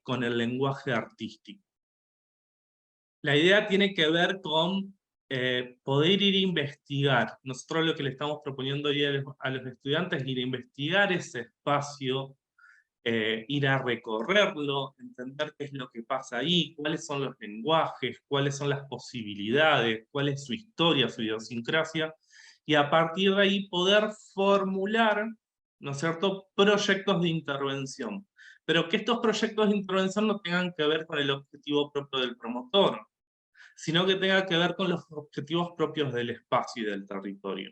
con el lenguaje artístico. La idea tiene que ver con poder ir a investigar. Nosotros lo que le estamos proponiendo hoy a los estudiantes es ir a investigar ese espacio, ir a recorrerlo, entender qué es lo que pasa ahí, cuáles son los lenguajes, cuáles son las posibilidades, cuál es su historia, su idiosincrasia, y a partir de ahí poder formular, ¿no es cierto?, proyectos de intervención. Pero que estos proyectos de intervención no tengan que ver con el objetivo propio del promotor, sino que tenga que ver con los objetivos propios del espacio y del territorio.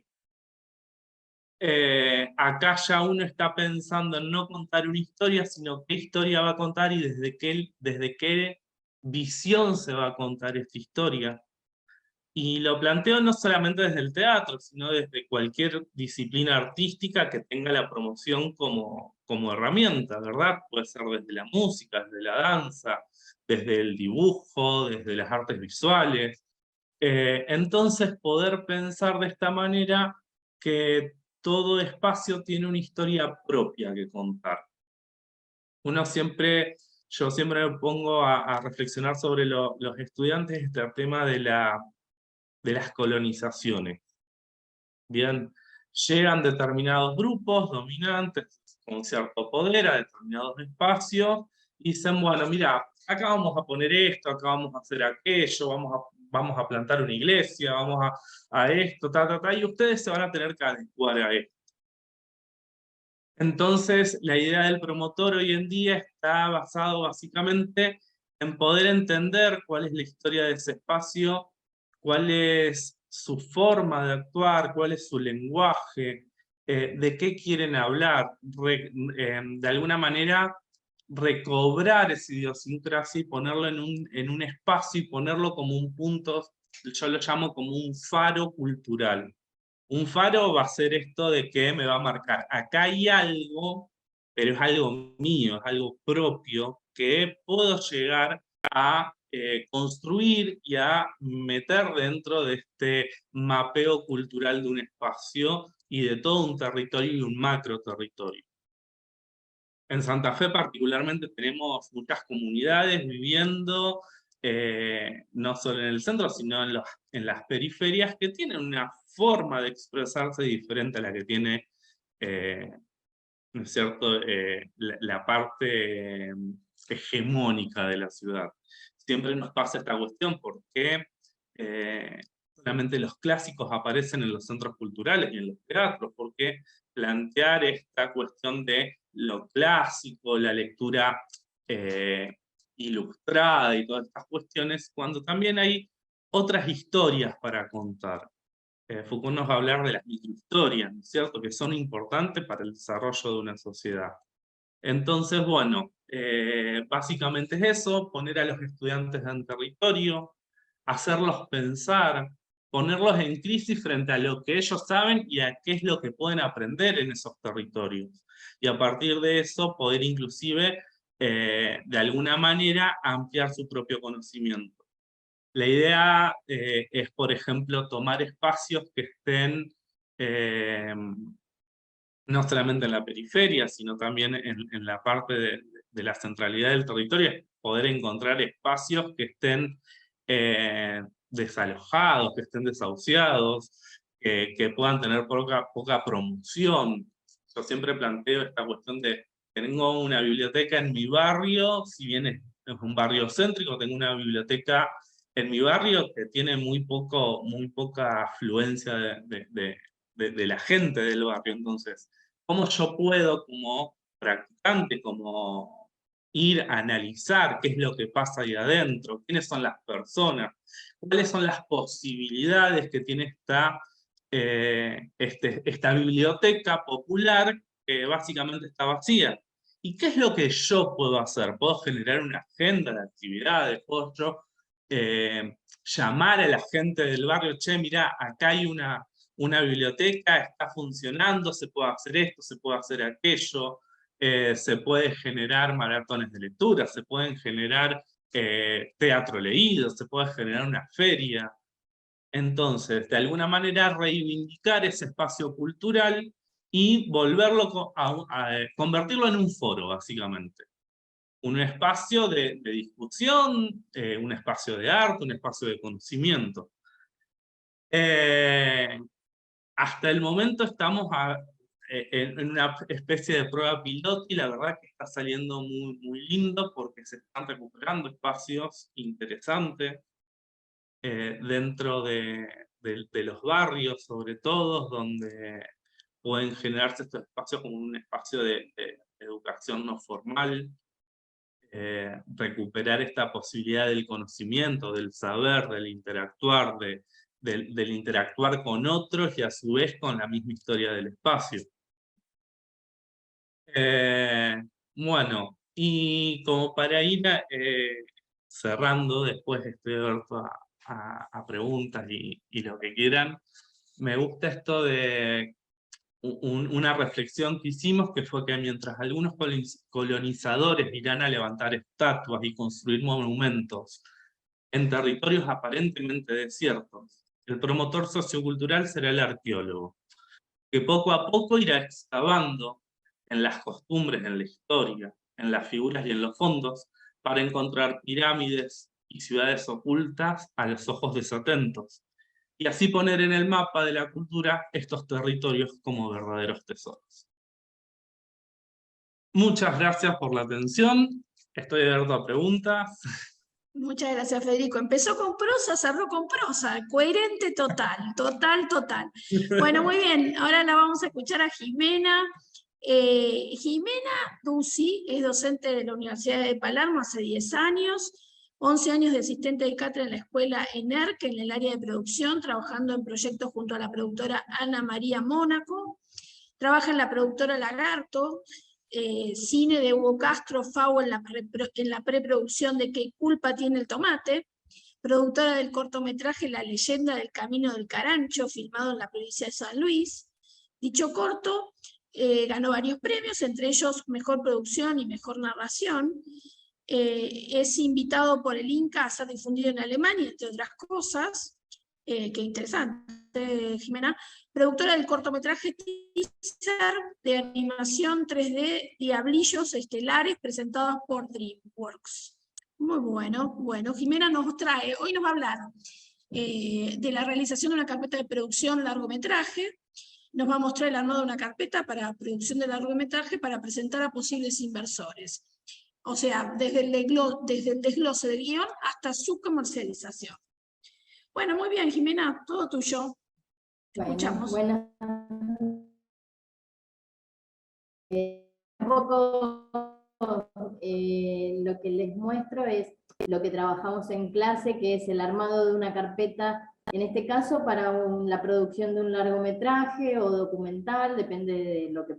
Acá ya uno está pensando en no contar una historia, sino qué historia va a contar y desde qué visión se va a contar esta historia. Y lo planteo no solamente desde el teatro, sino desde cualquier disciplina artística que tenga la promoción como herramienta, ¿verdad? Puede ser desde la música, desde la danza, desde el dibujo, desde las artes visuales. Entonces poder pensar de esta manera que todo espacio tiene una historia propia que contar. Yo siempre me pongo a reflexionar sobre los estudiantes este tema de las colonizaciones. Bien, llegan determinados grupos dominantes con cierto poder a determinados espacios y dicen, bueno, mira, acá vamos a poner esto, acá vamos a hacer aquello, vamos a plantar una iglesia, vamos a esto, y ustedes se van a tener que adecuar a esto. Entonces, la idea del promotor hoy en día está basado básicamente en poder entender cuál es la historia de ese espacio, cuál es su forma de actuar, cuál es su lenguaje, de qué quieren hablar, de alguna manera recobrar esa idiosincrasia y ponerlo en un espacio y ponerlo como un punto, yo lo llamo como un faro cultural. Un faro va a ser esto de que me va a marcar, acá hay algo, pero es algo mío, es algo propio, que puedo llegar a construir y a meter dentro de este mapeo cultural de un espacio y de todo un territorio y un macro territorio. En Santa Fe particularmente tenemos muchas comunidades viviendo, no solo en el centro, sino en las periferias, que tienen una forma de expresarse diferente a la que tiene, ¿no es cierto?, la parte hegemónica de la ciudad. Siempre nos pasa esta cuestión porque solamente los clásicos aparecen en los centros culturales y en los teatros, porque plantear esta cuestión de lo clásico, la lectura ilustrada y todas estas cuestiones, cuando también hay otras historias para contar. Foucault nos va a hablar de las microhistorias, ¿no es cierto?, que son importantes para el desarrollo de una sociedad. Entonces, bueno, básicamente es eso, poner a los estudiantes en territorio, hacerlos pensar, ponerlos en crisis frente a lo que ellos saben y a qué es lo que pueden aprender en esos territorios. Y a partir de eso, poder inclusive, de alguna manera, ampliar su propio conocimiento. La idea es, por ejemplo, tomar espacios que estén no solamente en la periferia, sino también en la parte de la centralidad del territorio, poder encontrar espacios que estén desalojados, que estén desahuciados, que puedan tener poca promoción. Yo siempre planteo esta cuestión de, tengo una biblioteca en mi barrio, si bien es un barrio céntrico, tengo una biblioteca en mi barrio que tiene muy poca afluencia de la gente del barrio. Entonces, ¿cómo yo puedo como practicante, como ir a analizar qué es lo que pasa ahí adentro? ¿Quiénes son las personas? ¿Cuáles son las posibilidades que tiene esta biblioteca popular que básicamente está vacía? ¿Y qué es lo que yo puedo hacer? ¿Puedo generar una agenda de actividades? ¿Puedo yo llamar a la gente del barrio? Che, mirá, acá hay una biblioteca, está funcionando, se puede hacer esto, se puede hacer aquello, se puede generar maratones de lectura, se pueden generar teatro leído, se puede generar una feria. Entonces, de alguna manera, reivindicar ese espacio cultural y volverlo convertirlo en un foro, básicamente. Un espacio de discusión, un espacio de arte, un espacio de conocimiento. Hasta el momento estamos en una especie de prueba piloto y la verdad que está saliendo muy lindo porque se están recuperando espacios interesantes dentro de los barrios, sobre todo, donde pueden generarse estos espacios como un espacio de educación no formal, recuperar esta posibilidad del conocimiento, del saber, del interactuar, del interactuar con otros y a su vez con la misma historia del espacio. Bueno, y como para ir cerrando, después estoy abierto a preguntas y lo que quieran, me gusta esto de una reflexión que hicimos, que fue que mientras algunos colonizadores irán a levantar estatuas y construir monumentos en territorios aparentemente desiertos, el promotor sociocultural será el arqueólogo, que poco a poco irá excavando en las costumbres, en la historia, en las figuras y en los fondos, para encontrar pirámides y ciudades ocultas a los ojos desatentos, y así poner en el mapa de la cultura estos territorios como verdaderos tesoros. Muchas gracias por la atención, estoy abierto a preguntas. Muchas gracias, Federico. Empezó con prosa, cerró con prosa, coherente total. Bueno, muy bien, ahora la vamos a escuchar a Jimena. Jimena Ducci es docente de la Universidad de Palermo hace 10 años, 11 años de asistente de cátedra en la escuela ENERC en el área de producción, trabajando en proyectos junto a la productora Ana María Mónaco. Trabaja en la productora Lagarto, cine de Hugo Castro, FAO en la preproducción de ¿Qué culpa tiene el tomate?, productora del cortometraje La leyenda del camino del Carancho, filmado en la provincia de San Luis. Dicho corto ganó varios premios, entre ellos Mejor Producción y Mejor Narración. Es invitado por el Inca a ser difundido en Alemania, entre otras cosas. Qué interesante, Jimena. Productora del cortometraje teaser de animación 3D Diablillos Estelares, presentados por DreamWorks. Muy bueno. Bueno, Jimena hoy nos va a hablar de la realización de una carpeta de producción largometraje. Nos va a mostrar el armado de una carpeta para producción de largometraje para presentar a posibles inversores. O sea, desde el desglose del guión hasta su comercialización. Bueno, muy bien, Jimena, todo tuyo. Te Bueno, escuchamos. buenas. Un poco lo que les muestro es lo que trabajamos en clase, que es el armado de una carpeta, en este caso para la producción de un largometraje o documental, depende de lo que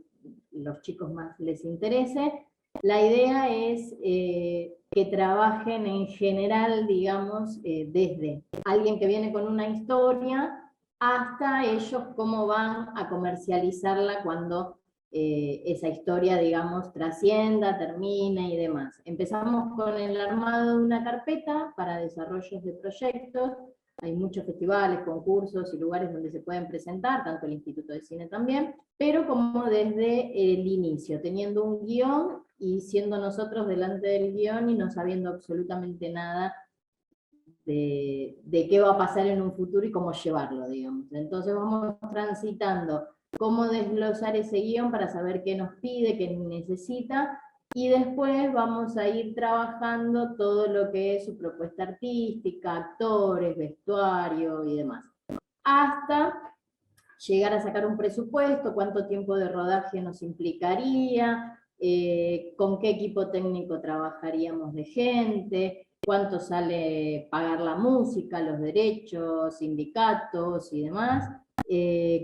los chicos más les interese. La idea es que trabajen en general, digamos, desde alguien que viene con una historia hasta ellos cómo van a comercializarla cuando esa historia, digamos, trascienda, termine y demás. Empezamos con el armado de una carpeta para desarrollos de proyectos. Hay muchos festivales, concursos y lugares donde se pueden presentar, tanto el Instituto de Cine también, pero como desde el inicio, teniendo un guión y siendo nosotros delante del guión y no sabiendo absolutamente nada de qué va a pasar en un futuro y cómo llevarlo, digamos. Entonces vamos transitando cómo desglosar ese guión para saber qué nos pide, qué necesita, y después vamos a ir trabajando todo lo que es su propuesta artística, actores, vestuario y demás. Hasta llegar a sacar un presupuesto, cuánto tiempo de rodaje nos implicaría, con qué equipo técnico trabajaríamos de gente, cuánto sale pagar la música, los derechos, sindicatos y demás,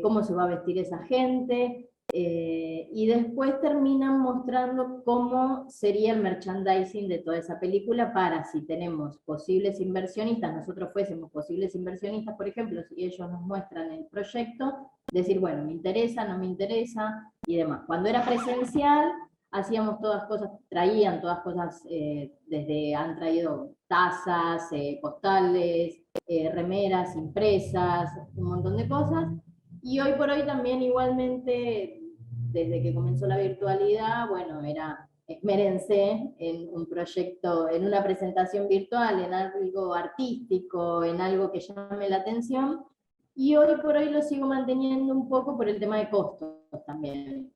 cómo se va a vestir esa gente, y después terminan mostrando cómo sería el merchandising de toda esa película para, si tenemos posibles inversionistas, nosotros fuésemos posibles inversionistas, por ejemplo, si ellos nos muestran el proyecto, decir, bueno, me interesa, no me interesa, y demás. Cuando era presencial, hacíamos todas cosas, traían todas cosas, desde, han traído tazas, postales, remeras impresas, un montón de cosas, y hoy por hoy también igualmente, desde que comenzó la virtualidad, bueno, era esmérense en un proyecto, en una presentación virtual, en algo artístico, en algo que llame la atención, y hoy por hoy lo sigo manteniendo un poco por el tema de costos también,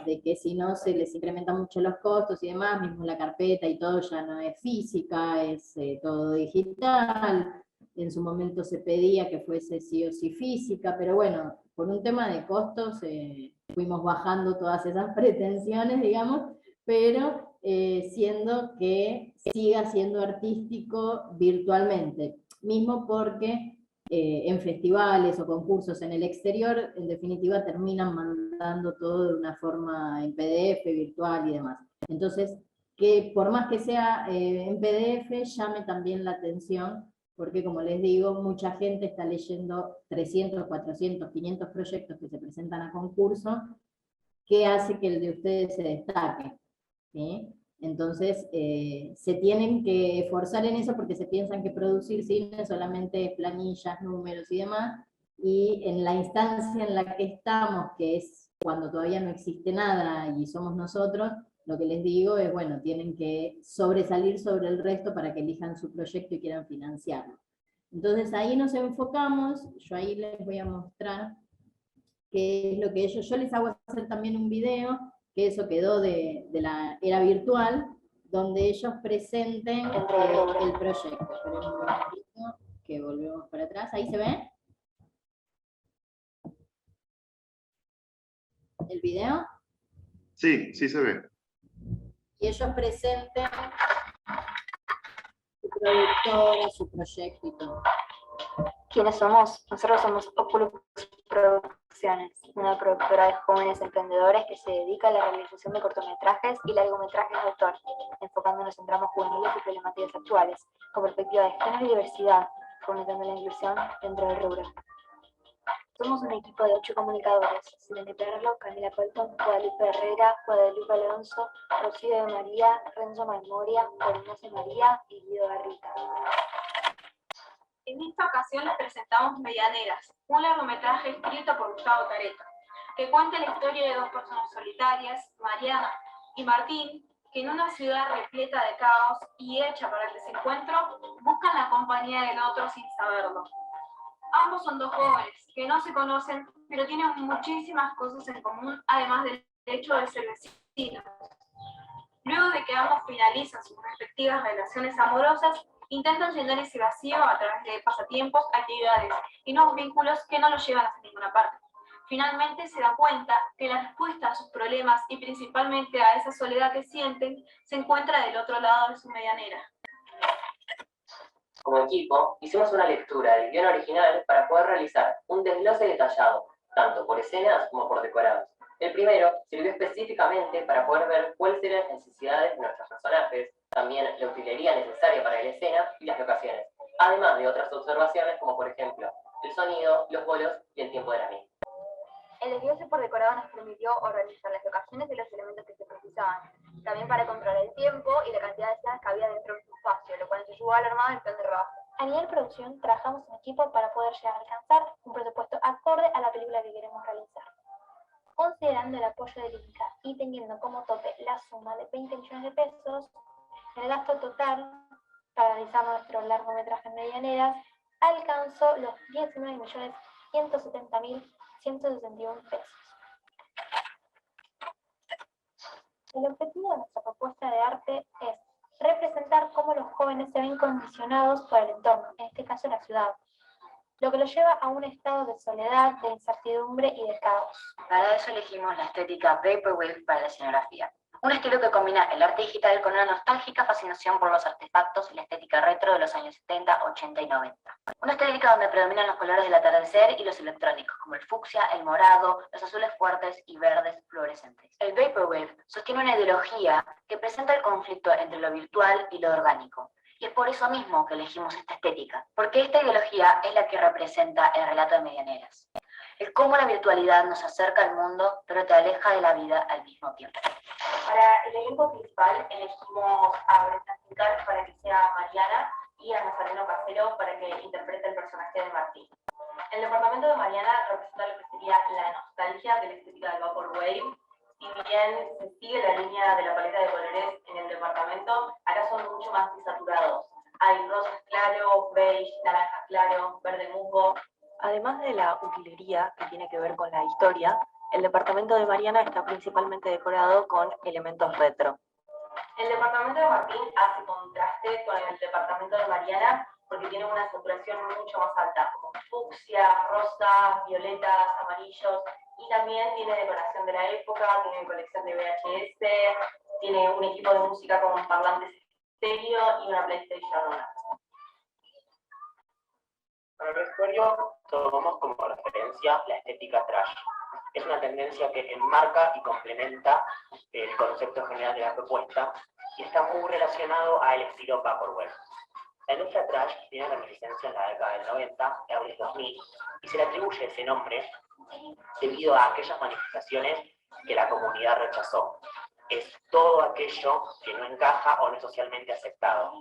de que si no se les incrementan mucho los costos y demás, mismo la carpeta y todo ya no es física, es todo digital. En su momento se pedía que fuese sí o sí física, pero bueno, por un tema de costos fuimos bajando todas esas pretensiones, digamos, pero siendo que siga siendo artístico virtualmente, mismo porque en festivales o concursos en el exterior, en definitiva terminan mandando todo de una forma en PDF, virtual y demás. Entonces, que por más que sea en PDF, llame también la atención, porque como les digo, mucha gente está leyendo 300, 400, 500 proyectos que se presentan a concurso, que hace que el de ustedes se destaque, ¿sí? Entonces, se tienen que esforzar en eso porque se piensan que producir cine solamente es planillas, números y demás, y en la instancia en la que estamos, que es cuando todavía no existe nada y somos nosotros, lo que les digo es, bueno, tienen que sobresalir sobre el resto para que elijan su proyecto y quieran financiarlo. Entonces ahí nos enfocamos, yo ahí les voy a mostrar qué es lo que yo les hago hacer también un video, que eso quedó de la era virtual, donde ellos presenten el proyecto. Esperen un momentito, que volvemos para atrás. ¿Ahí se ve el video? Sí, sí se ve. Y ellos presenten su productora, su proyecto y todo. ¿Quiénes somos? Nosotros somos Oculus Producciones, una productora de jóvenes emprendedores que se dedica a la realización de cortometrajes y largometrajes de autor, enfocándonos en dramas juveniles y problemáticas actuales, con perspectiva de género y diversidad, fomentando la inclusión dentro del rubro. Somos un equipo de 8 comunicadores: Silene Perlo, Camila Colton, Guadalupe Herrera, Guadalupe Alonso, Rocío de María, Renzo Marmoria, Ignacio María y Guido Garrita. En esta ocasión les presentamos Medianeras, un largometraje escrito por Gustavo Careta, que cuenta la historia de dos personas solitarias, Mariana y Martín, que en una ciudad repleta de caos y hecha para el desencuentro, buscan la compañía del otro sin saberlo. Ambos son dos jóvenes que no se conocen, pero tienen muchísimas cosas en común, además del hecho de ser vecinos. Luego de que ambos finalizan sus respectivas relaciones amorosas, Intentan llenar ese vacío a través de pasatiempos, actividades y nuevos vínculos que no los llevan hacia ninguna parte. Finalmente se da cuenta que la respuesta a sus problemas y principalmente a esa soledad que sienten se encuentra del otro lado de su medianera. Como equipo, hicimos una lectura del guión original para poder realizar un desglose detallado, tanto por escenas como por decorados. El primero sirvió específicamente para poder ver cuáles eran las necesidades de nuestros personajes, también la utilería necesaria para la escena y las locaciones, además de otras observaciones como por ejemplo el sonido, los bolos y el tiempo de la misma. El desglose por decorado nos permitió organizar las locaciones y los elementos que se precisaban, también para controlar el tiempo y la cantidad de escenas que había dentro de su espacio, lo cual se ayudó al armado del plan de trabajo. A nivel producción, trabajamos en equipo para poder llegar a alcanzar un presupuesto acorde a la película que queremos realizar. Considerando el apoyo del Inca y teniendo como tope la suma de 20 millones de pesos, el gasto total para realizar nuestro largometraje en Medianeras alcanzó los 19.170.161 pesos. El objetivo de nuestra propuesta de arte es representar cómo los jóvenes se ven condicionados por el entorno, en este caso la ciudad, lo que los lleva a un estado de soledad, de incertidumbre y de caos. Para eso elegimos la estética Vaporwave para la escenografía. Un estilo que combina el arte digital con una nostálgica fascinación por los artefactos y la estética retro de los años 70, 80 y 90. Una estética donde predominan los colores del atardecer y los electrónicos, como el fucsia, el morado, los azules fuertes y verdes fluorescentes. El Vaporwave sostiene una ideología que presenta el conflicto entre lo virtual y lo orgánico. Y es por eso mismo que elegimos esta estética, porque esta ideología es la que representa el relato de Medianeras. Es cómo la virtualidad nos acerca al mundo, pero te aleja de la vida al mismo tiempo. Para el elenco principal elegimos a Brenda Fincar para que sea Mariana y a Nazareno Carcero para que interprete el personaje de Martín. El departamento de Mariana representa lo que sería la nostalgia de la estética del Vaporwave. Si bien se sigue la línea de la paleta de colores en el departamento, acá son mucho más desaturados. Hay rosas claro, beige, naranja claro, verde musgo. Además de la utilería que tiene que ver con la historia, el departamento de Mariana está principalmente decorado con elementos retro. El departamento de Martín hace contraste con el departamento de Mariana porque tiene una saturación mucho más alta, como fucsia, rosa, violetas, amarillos, y también tiene decoración de la época, tiene colección de VHS, tiene un equipo de música con parlantes estéreo y una PlayStation 1. Para el vestuario tomamos como referencia la estética trash. Es una tendencia que enmarca y complementa el concepto general de la propuesta y está muy relacionado al estilo Vaporwave. La industria trash tiene reminiscencia en la década del 90, abril 2000, y se le atribuye ese nombre debido a aquellas manifestaciones que la comunidad rechazó. Es todo aquello que no encaja o no es socialmente aceptado.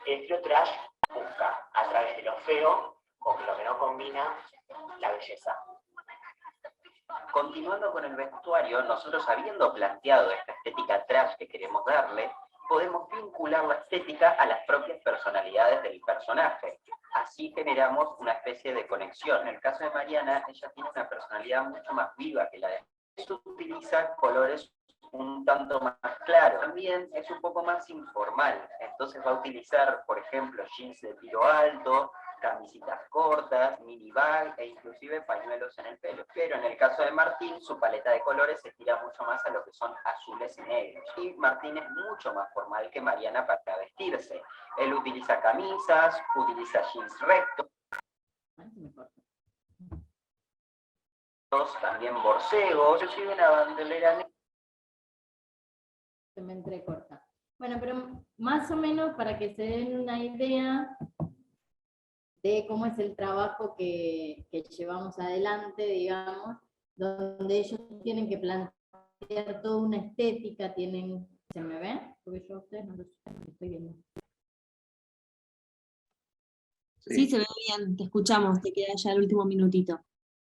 El estilo trash busca, a través de lo feo o lo que no combina, la belleza. Continuando con el vestuario, nosotros habiendo planteado esta estética trash que queremos darle, podemos vincular la estética a las propias personalidades del personaje. Así generamos una especie de conexión. En el caso de Mariana, ella tiene una personalidad mucho más viva que la de ella. Utiliza colores un tanto más claros. También es un poco más informal. Entonces va a utilizar, por ejemplo, jeans de tiro alto, camisitas cortas, minibag e inclusive pañuelos en el pelo. Pero en el caso de Martín, su paleta de colores se tira mucho más a lo que son azules y negros. Y Martín es mucho más formal que Mariana para vestirse. Él utiliza camisas, utiliza jeans rectos, también borcegos, inclusive una bandolera negra. Se me entrecorta. Bueno, pero más o menos para que se den una idea de cómo es el trabajo que llevamos adelante, digamos, donde ellos tienen que plantear toda una estética, tienen... ¿Se me ve? Porque yo a ustedes no los estoy viendo. Sí, se ve bien, te escuchamos, te queda ya el último minutito.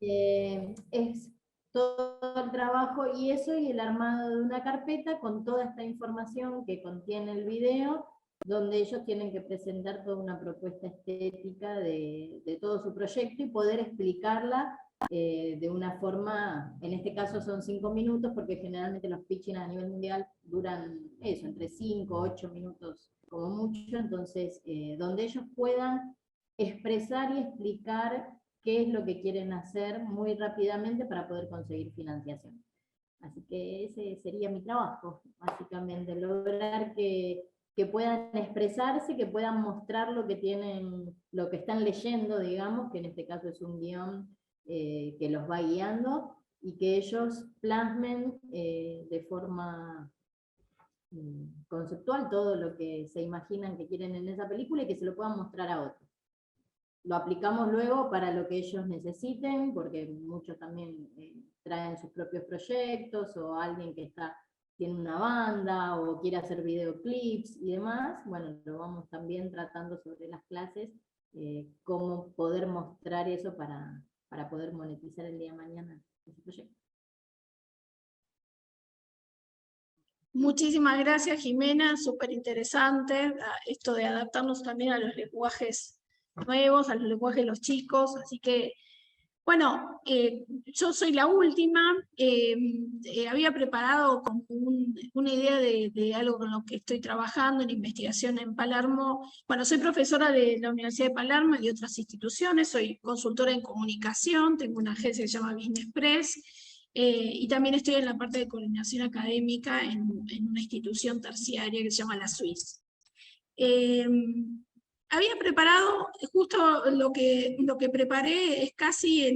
Es todo el trabajo y eso, y el armado de una carpeta con toda esta información que contiene el video, donde ellos tienen que presentar toda una propuesta estética de todo su proyecto y poder explicarla de una forma, en este caso son 5 minutos, porque generalmente los pitching a nivel mundial duran eso, entre 5 o 8 minutos como mucho, entonces donde ellos puedan expresar y explicar qué es lo que quieren hacer muy rápidamente para poder conseguir financiación. Así que ese sería mi trabajo, básicamente, lograr que puedan expresarse, que puedan mostrar lo que tienen, lo que están leyendo, digamos, que en este caso es un guión que los va guiando, y que ellos plasmen de forma conceptual todo lo que se imaginan que quieren en esa película y que se lo puedan mostrar a otros. Lo aplicamos luego para lo que ellos necesiten, porque muchos también traen sus propios proyectos, o alguien que tiene una banda, o quiere hacer videoclips y demás. Bueno, lo vamos también tratando sobre las clases, cómo poder mostrar eso para poder monetizar el día de mañana ese proyecto. Muchísimas gracias, Jimena, súper interesante esto de adaptarnos también a los lenguajes nuevos, a los lenguajes de los chicos, así que, bueno, yo soy la última, había preparado como una idea de algo con lo que estoy trabajando en investigación en Palermo. Bueno, soy profesora de la Universidad de Palermo y de otras instituciones, soy consultora en comunicación, tengo una agencia que se llama Business Press, y también estoy en la parte de coordinación académica en una institución terciaria que se llama la Suisse. Había preparado, justo lo que preparé es casi,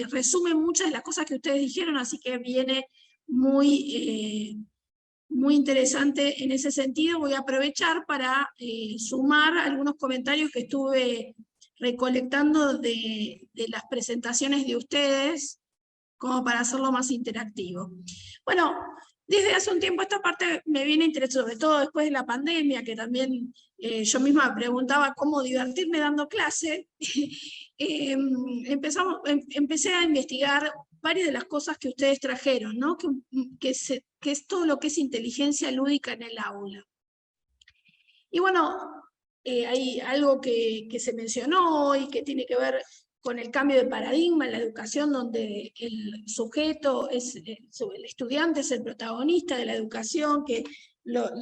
resume muchas de las cosas que ustedes dijeron, así que viene muy interesante en ese sentido. Voy a aprovechar para sumar algunos comentarios que estuve recolectando de las presentaciones de ustedes, como para hacerlo más interactivo. Bueno, desde hace un tiempo esta parte me viene interesando, sobre todo después de la pandemia, que también yo misma me preguntaba cómo divertirme dando clase. Empecé a investigar varias de las cosas que ustedes trajeron, ¿no? que es todo lo que es inteligencia lúdica en el aula. Y bueno, hay algo que se mencionó y que tiene que ver con el cambio de paradigma en la educación, donde el sujeto, el estudiante es el protagonista de la educación, que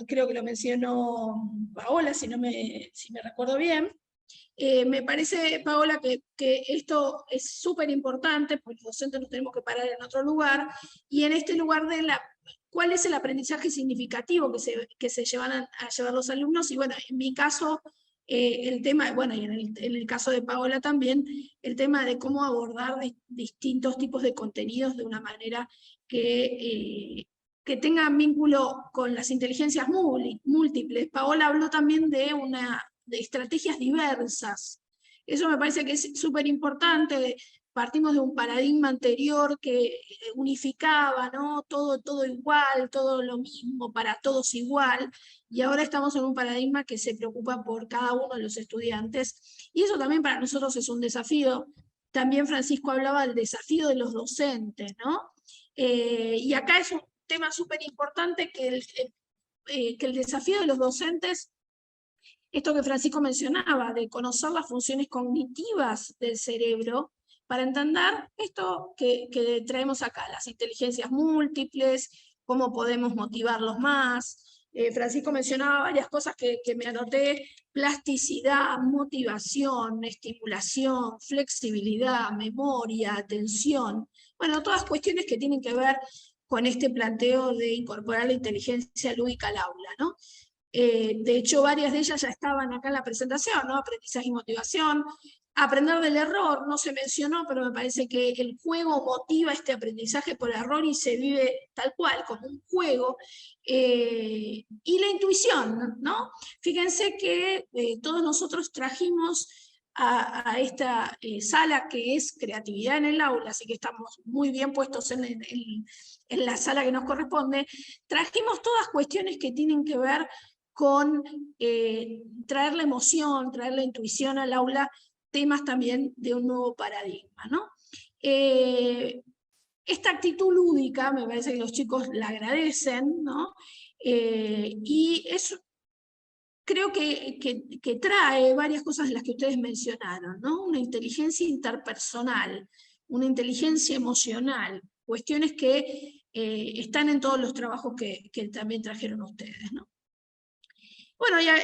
creo que lo mencionó Paola, si me recuerdo bien. Me parece, Paola, que esto es súper importante, porque los docentes nos tenemos que parar en otro lugar, y en este lugar de cuál es el aprendizaje significativo que se llevan a llevar los alumnos, y bueno, en mi caso, el tema, bueno, y en el caso de Paola también, el tema de cómo abordar distintos tipos de contenidos de una manera que tengan vínculo con las inteligencias múltiples. Paola habló también de estrategias diversas. Eso me parece que es súper importante. Partimos de un paradigma anterior que unificaba, ¿no? Todo igual, todo lo mismo, para todos igual, y ahora estamos en un paradigma que se preocupa por cada uno de los estudiantes, y eso también para nosotros es un desafío. También Francisco hablaba del desafío de los docentes, ¿no? Y acá es un tema súper importante que el desafío de los docentes, esto que Francisco mencionaba, de conocer las funciones cognitivas del cerebro, para entender esto que traemos acá, las inteligencias múltiples, cómo podemos motivarlos más. Francisco mencionaba varias cosas que me anoté: plasticidad, motivación, estimulación, flexibilidad, memoria, atención. Bueno, todas cuestiones que tienen que ver con este planteo de incorporar la inteligencia lúdica al aula, ¿no? De hecho, varias de ellas ya estaban acá en la presentación, ¿no? Aprendizaje y motivación. Aprender del error, no se mencionó, pero me parece que el juego motiva este aprendizaje por error y se vive tal cual, como un juego. Y la intuición, ¿no? Fíjense que todos nosotros trajimos a esta sala que es creatividad en el aula, así que estamos muy bien puestos en la sala que nos corresponde. Trajimos todas cuestiones que tienen que ver con traer la emoción, traer la intuición al aula, temas también de un nuevo paradigma, ¿no? Esta actitud lúdica, me parece que los chicos la agradecen, ¿no? Y eso creo que trae varias cosas de las que ustedes mencionaron, ¿no? Una inteligencia interpersonal, una inteligencia emocional, cuestiones que están en todos los trabajos que también trajeron ustedes, ¿no? Bueno, ya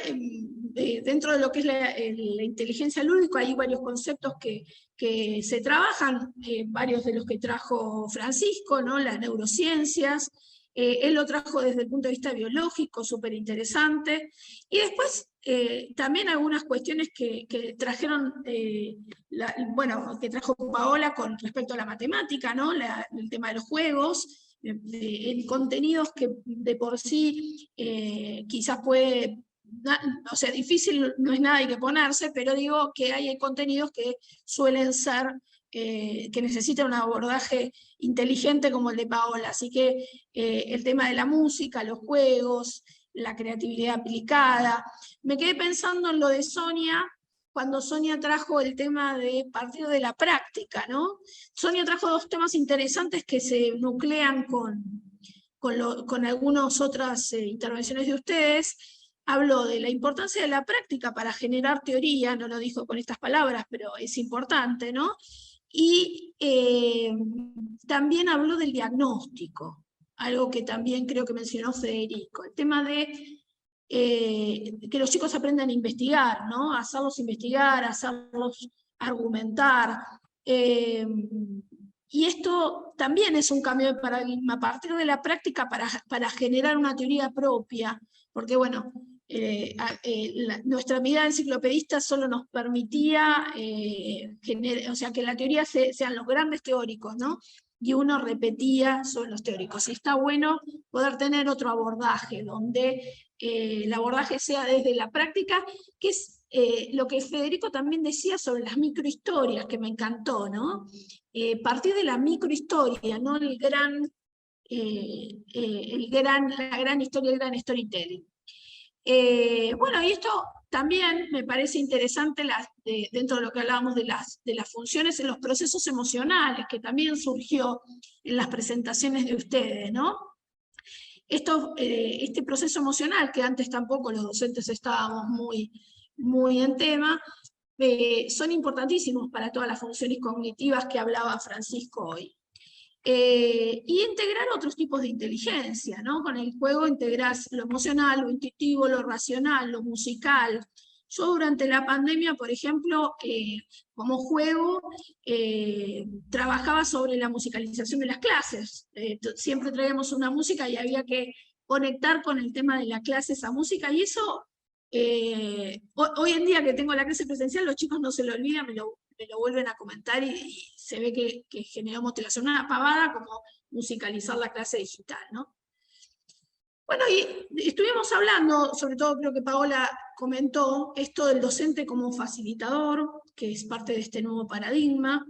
dentro de lo que es la inteligencia lúdica hay varios conceptos que se trabajan, varios de los que trajo Francisco, ¿no? Las neurociencias, él lo trajo desde el punto de vista biológico, súper interesante, y después también algunas cuestiones que trajeron, bueno, que trajo Paola con respecto a la matemática, ¿no? El tema de los juegos, en contenidos que de por sí quizás puede, o sea, difícil no es nada, hay que ponerse, pero digo que hay contenidos que suelen ser, que necesitan un abordaje inteligente como el de Paola, así que el tema de la música, los juegos, la creatividad aplicada. Me quedé pensando en lo de Sonia, cuando Sonia trajo el tema de partir de la práctica, ¿no? Sonia trajo dos temas interesantes que se nuclean con algunas otras intervenciones de ustedes. Habló de la importancia de la práctica para generar teoría, no lo dijo con estas palabras, pero es importante, ¿no? Y también habló del diagnóstico, algo que también creo que mencionó Federico, el tema de que los chicos aprendan a investigar, ¿no? Hacerlos investigar, hacerlos argumentar. Y esto también es un cambio de paradigma a partir de la práctica para generar una teoría propia, porque bueno, nuestra mirada enciclopedista solo nos permitía o sea, que la teoría sean los grandes teóricos, ¿no? Y uno repetía sobre los teóricos. Y está bueno poder tener otro abordaje, donde el abordaje sea desde la práctica, que es lo que Federico también decía sobre las microhistorias, que me encantó, ¿no? Partir de la microhistoria, no la gran historia, el gran storytelling. Bueno, y esto también me parece interesante dentro de lo que hablábamos de las funciones en los procesos emocionales, que también surgió en las presentaciones de ustedes, ¿no? Este proceso emocional, que antes tampoco los docentes estábamos muy en tema, son importantísimos para todas las funciones cognitivas que hablaba Francisco hoy. Y integrar otros tipos de inteligencia, ¿no? Con el juego integrás lo emocional, lo intuitivo, lo racional, lo musical. Yo durante la pandemia, por ejemplo, como juego, trabajaba sobre la musicalización de las clases. Siempre traíamos una música y había que conectar con el tema de la clase esa música, y eso, hoy en día que tengo la clase presencial, los chicos no se lo olvidan, me lo vuelven a comentar y se ve que generó motivación. Una pavada como musicalizar la clase digital, ¿no? Bueno, y estuvimos hablando, sobre todo creo que Paola comentó, esto del docente como facilitador, que es parte de este nuevo paradigma,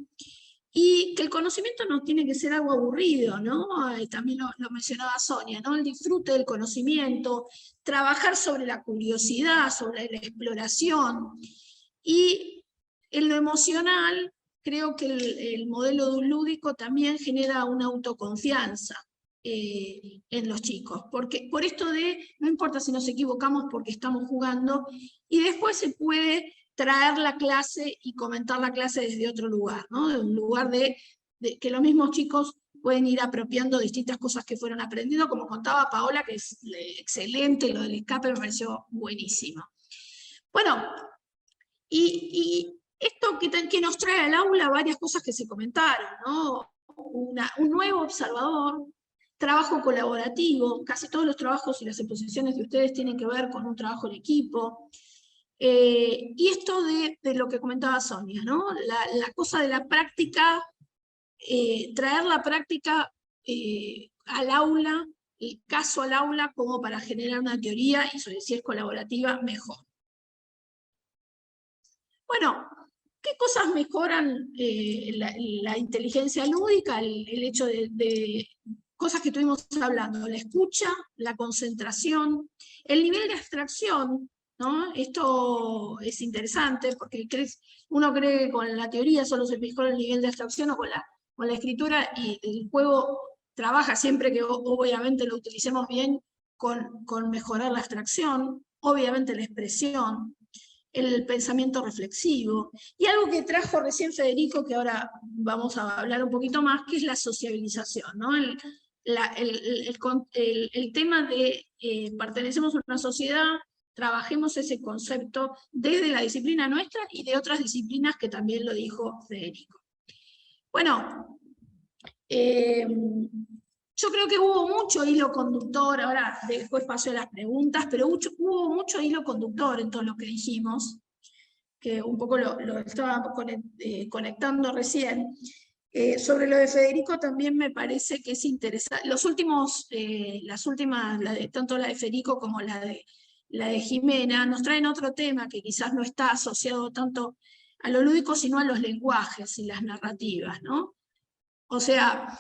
y que el conocimiento no tiene que ser algo aburrido, ¿no? También lo mencionaba Sonia, ¿no? El disfrute del conocimiento, trabajar sobre la curiosidad, sobre la exploración, y en lo emocional, creo que el modelo lúdico también genera una autoconfianza en los chicos, porque por esto de, no importa si nos equivocamos porque estamos jugando, y después se puede traer la clase y comentar la clase desde otro lugar, ¿no? De un lugar de que los mismos chicos pueden ir apropiando distintas cosas que fueron aprendiendo, como contaba Paola, que es excelente, lo del escape me pareció buenísimo. Bueno, y esto que nos trae al aula varias cosas que se comentaron, ¿no? Un nuevo observador, trabajo colaborativo, casi todos los trabajos y las exposiciones de ustedes tienen que ver con un trabajo en equipo, y esto de lo que comentaba Sonia, ¿no? La cosa de la práctica, traer la práctica al aula, el caso al aula como para generar una teoría, y sobre si es colaborativa, mejor. Bueno, ¿qué cosas mejoran la inteligencia lúdica? El hecho de cosas que estuvimos hablando, la escucha, la concentración, el nivel de abstracción, ¿no? Esto es interesante porque uno cree que con la teoría solo se mejora el nivel de abstracción, o con la escritura, y el juego trabaja siempre que obviamente lo utilicemos bien con mejorar la abstracción, obviamente la expresión. el pensamiento reflexivo. Y algo que trajo recién Federico, que ahora vamos a hablar un poquito más, que es la sociabilización, ¿no? El tema de pertenecemos a una sociedad, trabajemos ese concepto desde la disciplina nuestra y de otras disciplinas que también lo dijo Federico. Bueno, yo creo que hubo mucho hilo conductor, ahora después paso a las preguntas, pero hubo mucho hilo conductor en todo lo que dijimos, que un poco lo estaba conectando recién. Sobre lo de Federico también me parece que es interesante. Las últimas, tanto la de Federico como la de Jimena, nos traen otro tema que quizás no está asociado tanto a lo lúdico, sino a los lenguajes y las narrativas, ¿no? O sea,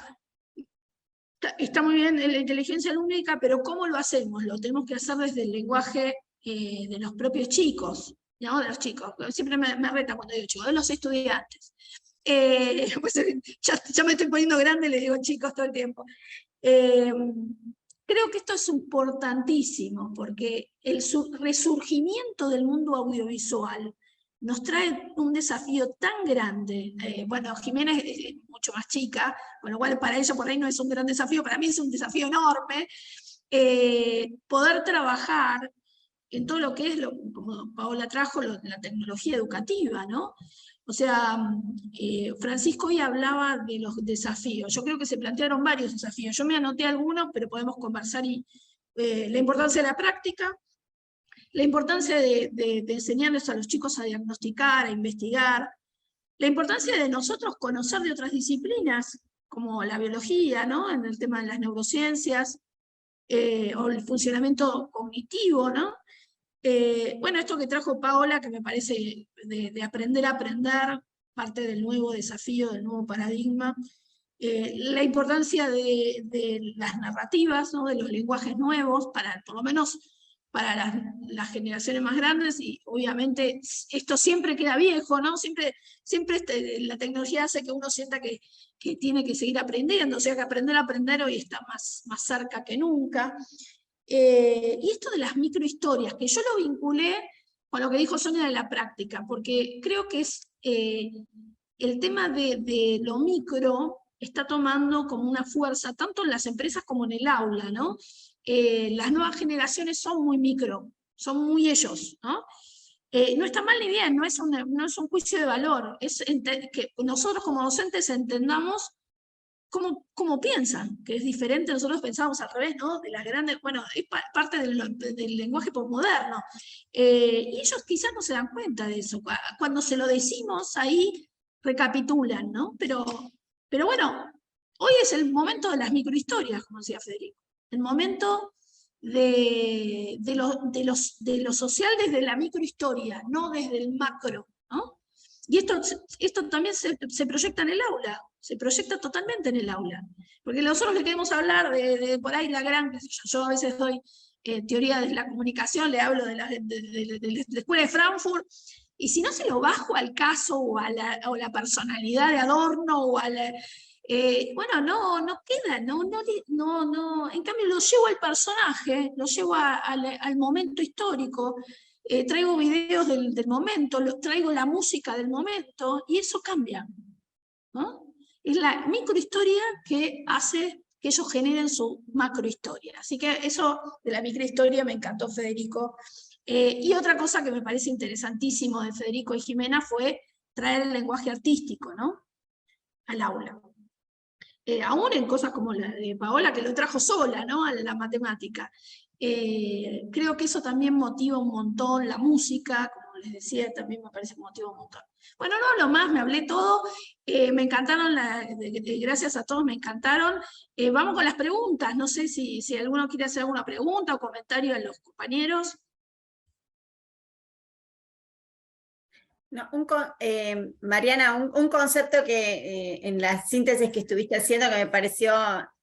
está muy bien la inteligencia lúdica, pero ¿cómo lo hacemos? Lo tenemos que hacer desde el lenguaje de los propios chicos, ¿no? De los chicos. Siempre me reta cuando digo chicos, de los estudiantes. Pues ya me estoy poniendo grande y le digo chicos todo el tiempo. Creo que esto es importantísimo, porque el resurgimiento del mundo audiovisual nos trae un desafío tan grande. Bueno, Jimena es mucho más chica, con lo cual para ella por ahí no es un gran desafío, para mí es un desafío enorme, poder trabajar en todo lo que es, como Paola trajo, la tecnología educativa, ¿no? O sea, Francisco hoy hablaba de los desafíos. Yo creo que se plantearon varios desafíos. Yo me anoté algunos, pero podemos conversar. La importancia de la práctica, la importancia de enseñarles a los chicos a diagnosticar, a investigar, la importancia de nosotros conocer de otras disciplinas, como la biología, ¿no? En el tema de las neurociencias, o el funcionamiento cognitivo, ¿no? Bueno, esto que trajo Paola, que me parece de aprender a aprender, parte del nuevo desafío, del nuevo paradigma, la importancia de las narrativas, ¿no? De los lenguajes nuevos, por lo menos para las generaciones más grandes, y obviamente esto siempre queda viejo, ¿no? Siempre la tecnología hace que uno sienta que tiene que seguir aprendiendo, o sea que aprender a aprender hoy está más cerca que nunca. Y esto de las microhistorias, que yo lo vinculé con lo que dijo Sonia de la práctica, porque creo que es el tema de lo micro está tomando como una fuerza, tanto en las empresas como en el aula, ¿no? Las nuevas generaciones son muy micro, son muy ellos, ¿no? No está mal ni bien, no es un juicio de valor, es que nosotros como docentes entendamos cómo piensan, que es diferente. Nosotros pensábamos al revés, ¿no? De las grandes, bueno, es parte del lenguaje posmoderno. Y ellos quizás no se dan cuenta de eso. Cuando se lo decimos, ahí recapitulan, ¿no? Pero bueno, hoy es el momento de las microhistorias, como decía Federico. El momento de lo social desde la microhistoria, no desde el macro, ¿no? Y esto también se proyecta en el aula, se proyecta totalmente en el aula. Porque nosotros le queremos hablar de por ahí la gran, yo a veces doy teoría de la comunicación, le hablo de la escuela de Frankfurt, y si no se lo bajo al caso o a la personalidad de Adorno, o bueno, no queda, en cambio lo llevo al personaje, lo llevo al momento histórico, traigo videos del momento, traigo la música del momento, y eso cambia, ¿no? Es la microhistoria que hace que ellos generen su macrohistoria. Así que eso de la microhistoria me encantó, Federico. Y otra cosa que me parece interesantísimo de Federico y Jimena fue traer el lenguaje artístico, ¿no? Al aula. Aún en cosas como la de Paola, que lo trajo sola, ¿no? A la matemática. Creo que eso también motiva un montón, la música, como les decía, también me parece que motiva un montón. Bueno, no hablo más, me hablé todo, me encantaron, gracias a todos, me encantaron. Vamos con las preguntas, no sé si alguno quiere hacer alguna pregunta o comentario a los compañeros. No, Mariana, un concepto que en la síntesis que estuviste haciendo que me pareció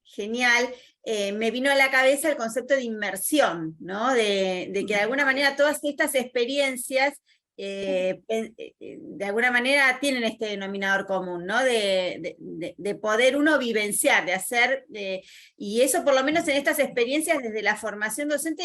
genial, me vino a la cabeza el concepto de inmersión, ¿no? De que de alguna manera todas estas experiencias de alguna manera tienen este denominador común, ¿no? De poder uno vivenciar, de hacer, y eso por lo menos en estas experiencias desde la formación docente,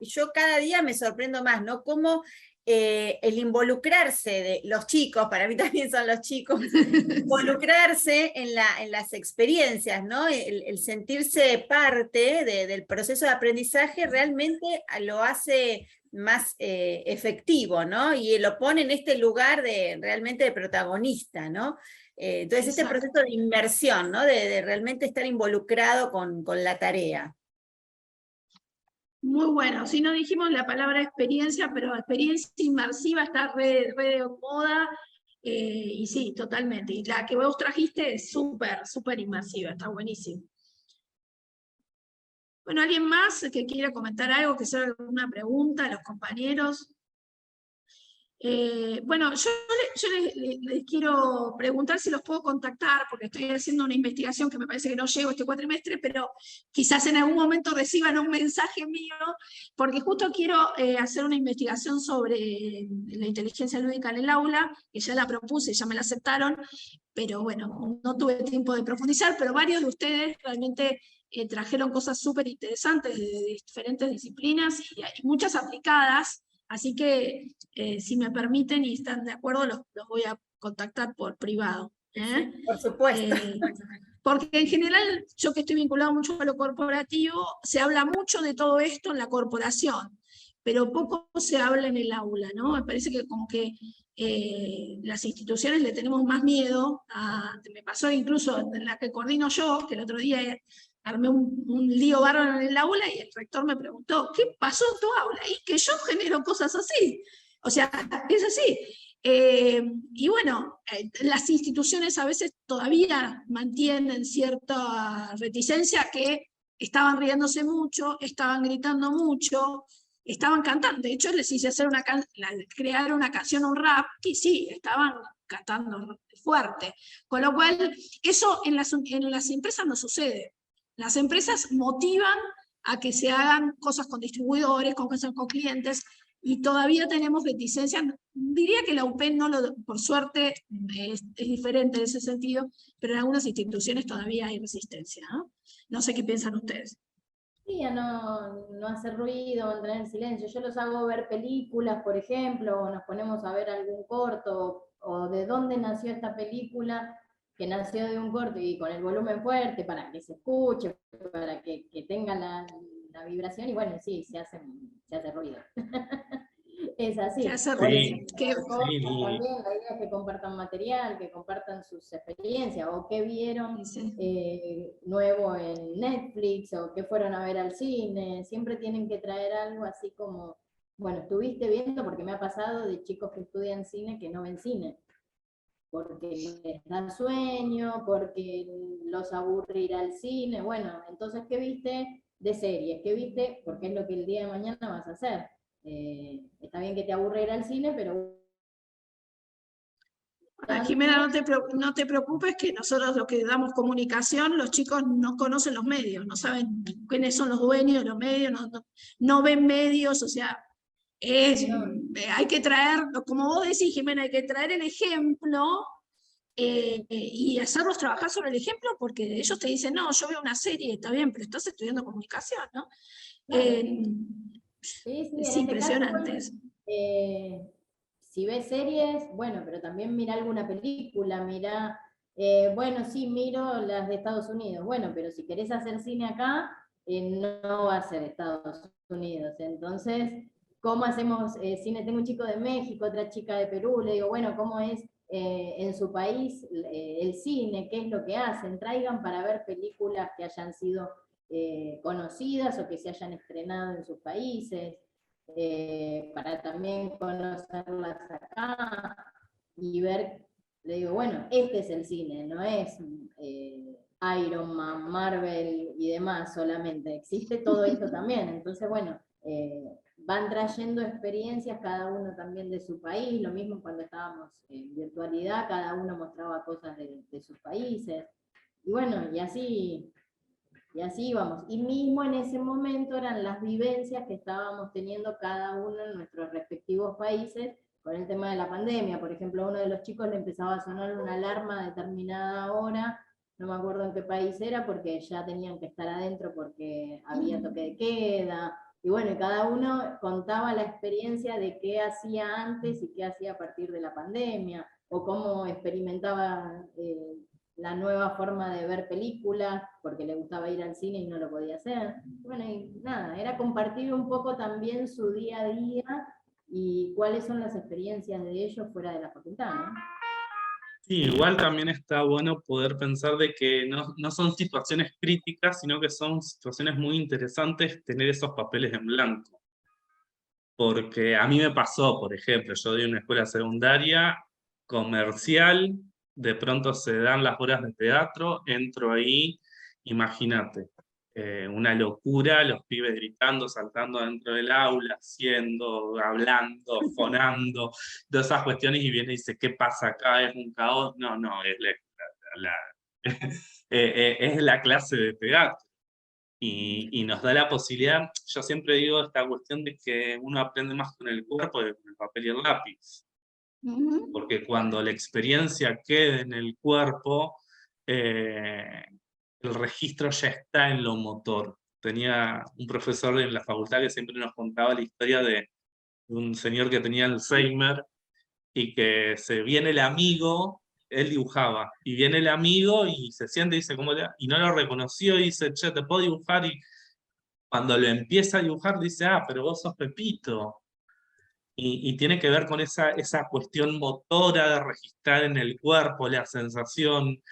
yo cada día me sorprendo más, ¿no? Cómo el involucrarse de los chicos, para mí también son los chicos, involucrarse en las experiencias, ¿no? El sentirse parte del proceso de aprendizaje realmente lo hace más efectivo, ¿no? Y lo pone en este lugar realmente de protagonista, ¿no? Entonces este Exacto. proceso de inmersión, ¿no? De realmente estar involucrado con la tarea. Muy bueno, si no dijimos la palabra experiencia, pero experiencia inmersiva está re de moda, y sí, totalmente. Y la que vos trajiste es súper inmersiva, está buenísimo. Bueno, ¿alguien más que quiera comentar algo, que sea alguna pregunta a los compañeros? Bueno, yo les quiero preguntar si los puedo contactar, porque estoy haciendo una investigación que me parece que no llego este cuatrimestre, pero quizás en algún momento reciban un mensaje mío, porque justo quiero hacer una investigación sobre la inteligencia lúdica en el aula, que ya la propuse, ya me la aceptaron, pero bueno, no tuve tiempo de profundizar, pero varios de ustedes realmente trajeron cosas súper interesantes de diferentes disciplinas y muchas aplicadas. Así que, si me permiten y están de acuerdo, los voy a contactar por privado. Sí, por supuesto. Porque en general, yo que estoy vinculado mucho a lo corporativo, se habla mucho de todo esto en la corporación, pero poco se habla en el aula, ¿no? Me parece que como que las instituciones le tenemos más miedo. Me pasó incluso en la que coordino yo, que el otro día armé un lío bárbaro en el aula y el rector me preguntó, ¿qué pasó en tu aula? Y que yo genero cosas así. O sea, es así. Y bueno, las instituciones a veces todavía mantienen cierta reticencia, que estaban riéndose mucho, estaban gritando mucho, estaban cantando. De hecho, les hice hacer crear una canción, un rap, y sí, estaban cantando fuerte. Con lo cual, eso en las empresas no sucede. Las empresas motivan a que se hagan cosas con distribuidores, cosas con clientes, y todavía tenemos reticencia. Diría que la UPEN, por suerte, es diferente en ese sentido, pero en algunas instituciones todavía hay resistencia, ¿no? No sé qué piensan ustedes. Sí, a no hacer ruido, mantener el silencio. Yo los hago ver películas, por ejemplo, o nos ponemos a ver algún corto, o de dónde nació esta película, que nació de un corto, y con el volumen fuerte para que se escuche, para que tenga la vibración, y bueno, sí, se hace ruido. Es así. Se hace ruido. También la idea es que compartan material, que compartan sus experiencias, o qué vieron nuevo en Netflix, o qué fueron a ver al cine. Siempre tienen que traer algo así como, bueno, estuviste viendo, porque me ha pasado de chicos que estudian cine que no ven cine, porque les da sueño, porque los aburre ir al cine. Bueno, entonces, ¿qué viste de series? ¿Qué viste? Porque es lo que el día de mañana vas a hacer. Está bien que te aburre ir al cine, pero... Jimena, no te preocupes, que nosotros los que damos comunicación, los chicos no conocen los medios, no saben quiénes son los dueños de los medios, no ven medios, o sea, hay que traer, como vos decís, Jimena, hay que traer el ejemplo y hacerlos trabajar sobre el ejemplo, porque ellos te dicen, no, yo veo una serie, está bien, pero estás estudiando comunicación, ¿no? Sí, es impresionante eso. Si ves series, bueno, pero también mira alguna película, mira, bueno, sí, miro las de Estados Unidos, bueno, pero si querés hacer cine acá, no va a ser Estados Unidos. Entonces, ¿cómo hacemos cine? Tengo un chico de México, otra chica de Perú, le digo, bueno, ¿cómo es en su país el cine? ¿Qué es lo que hacen? Traigan para ver películas que hayan sido conocidas o que se hayan estrenado en sus países, para también conocerlas acá y ver, le digo, bueno, este es el cine, no es Iron Man, Marvel y demás solamente, existe todo esto también. Entonces, bueno, van trayendo experiencias cada uno también de su país. Lo mismo cuando estábamos en virtualidad, cada uno mostraba cosas de sus países, y bueno, y así íbamos. Y mismo en ese momento eran las vivencias que estábamos teniendo cada uno en nuestros respectivos países con el tema de la pandemia. Por ejemplo, a uno de los chicos le empezaba a sonar una alarma a determinada hora, no me acuerdo en qué país era, porque ya tenían que estar adentro porque había toque de queda, Y bueno, cada uno contaba la experiencia de qué hacía antes y qué hacía a partir de la pandemia, o cómo experimentaba la nueva forma de ver películas, porque le gustaba ir al cine y no lo podía hacer. Bueno, y nada, era compartir un poco también su día a día y cuáles son las experiencias de ellos fuera de la facultad, ¿no? Sí, igual también está bueno poder pensar de que no son situaciones críticas, sino que son situaciones muy interesantes tener esos papeles en blanco. Porque a mí me pasó, por ejemplo, yo di una escuela secundaria comercial, de pronto se dan las horas de teatro, entro ahí, imagínate, una locura, los pibes gritando, saltando dentro del aula, haciendo, hablando, fonando, todas esas cuestiones, y viene y dice, ¿qué pasa acá? ¿Es un caos? No, es es la clase de teatro. Y nos da la posibilidad, yo siempre digo esta cuestión de que uno aprende más con el cuerpo que con el papel y el lápiz. Porque cuando la experiencia quede en el cuerpo, el registro ya está en lo motor. Tenía un profesor en la facultad que siempre nos contaba la historia de un señor que tenía Alzheimer y que se viene el amigo, él dibujaba, y viene el amigo y se siente y dice, ¿cómo le...? Y no lo reconoció y dice, che, ¿te puedo dibujar? Y cuando lo empieza a dibujar dice, ah, pero vos sos Pepito. Y tiene que ver con esa cuestión motora de registrar en el cuerpo la sensación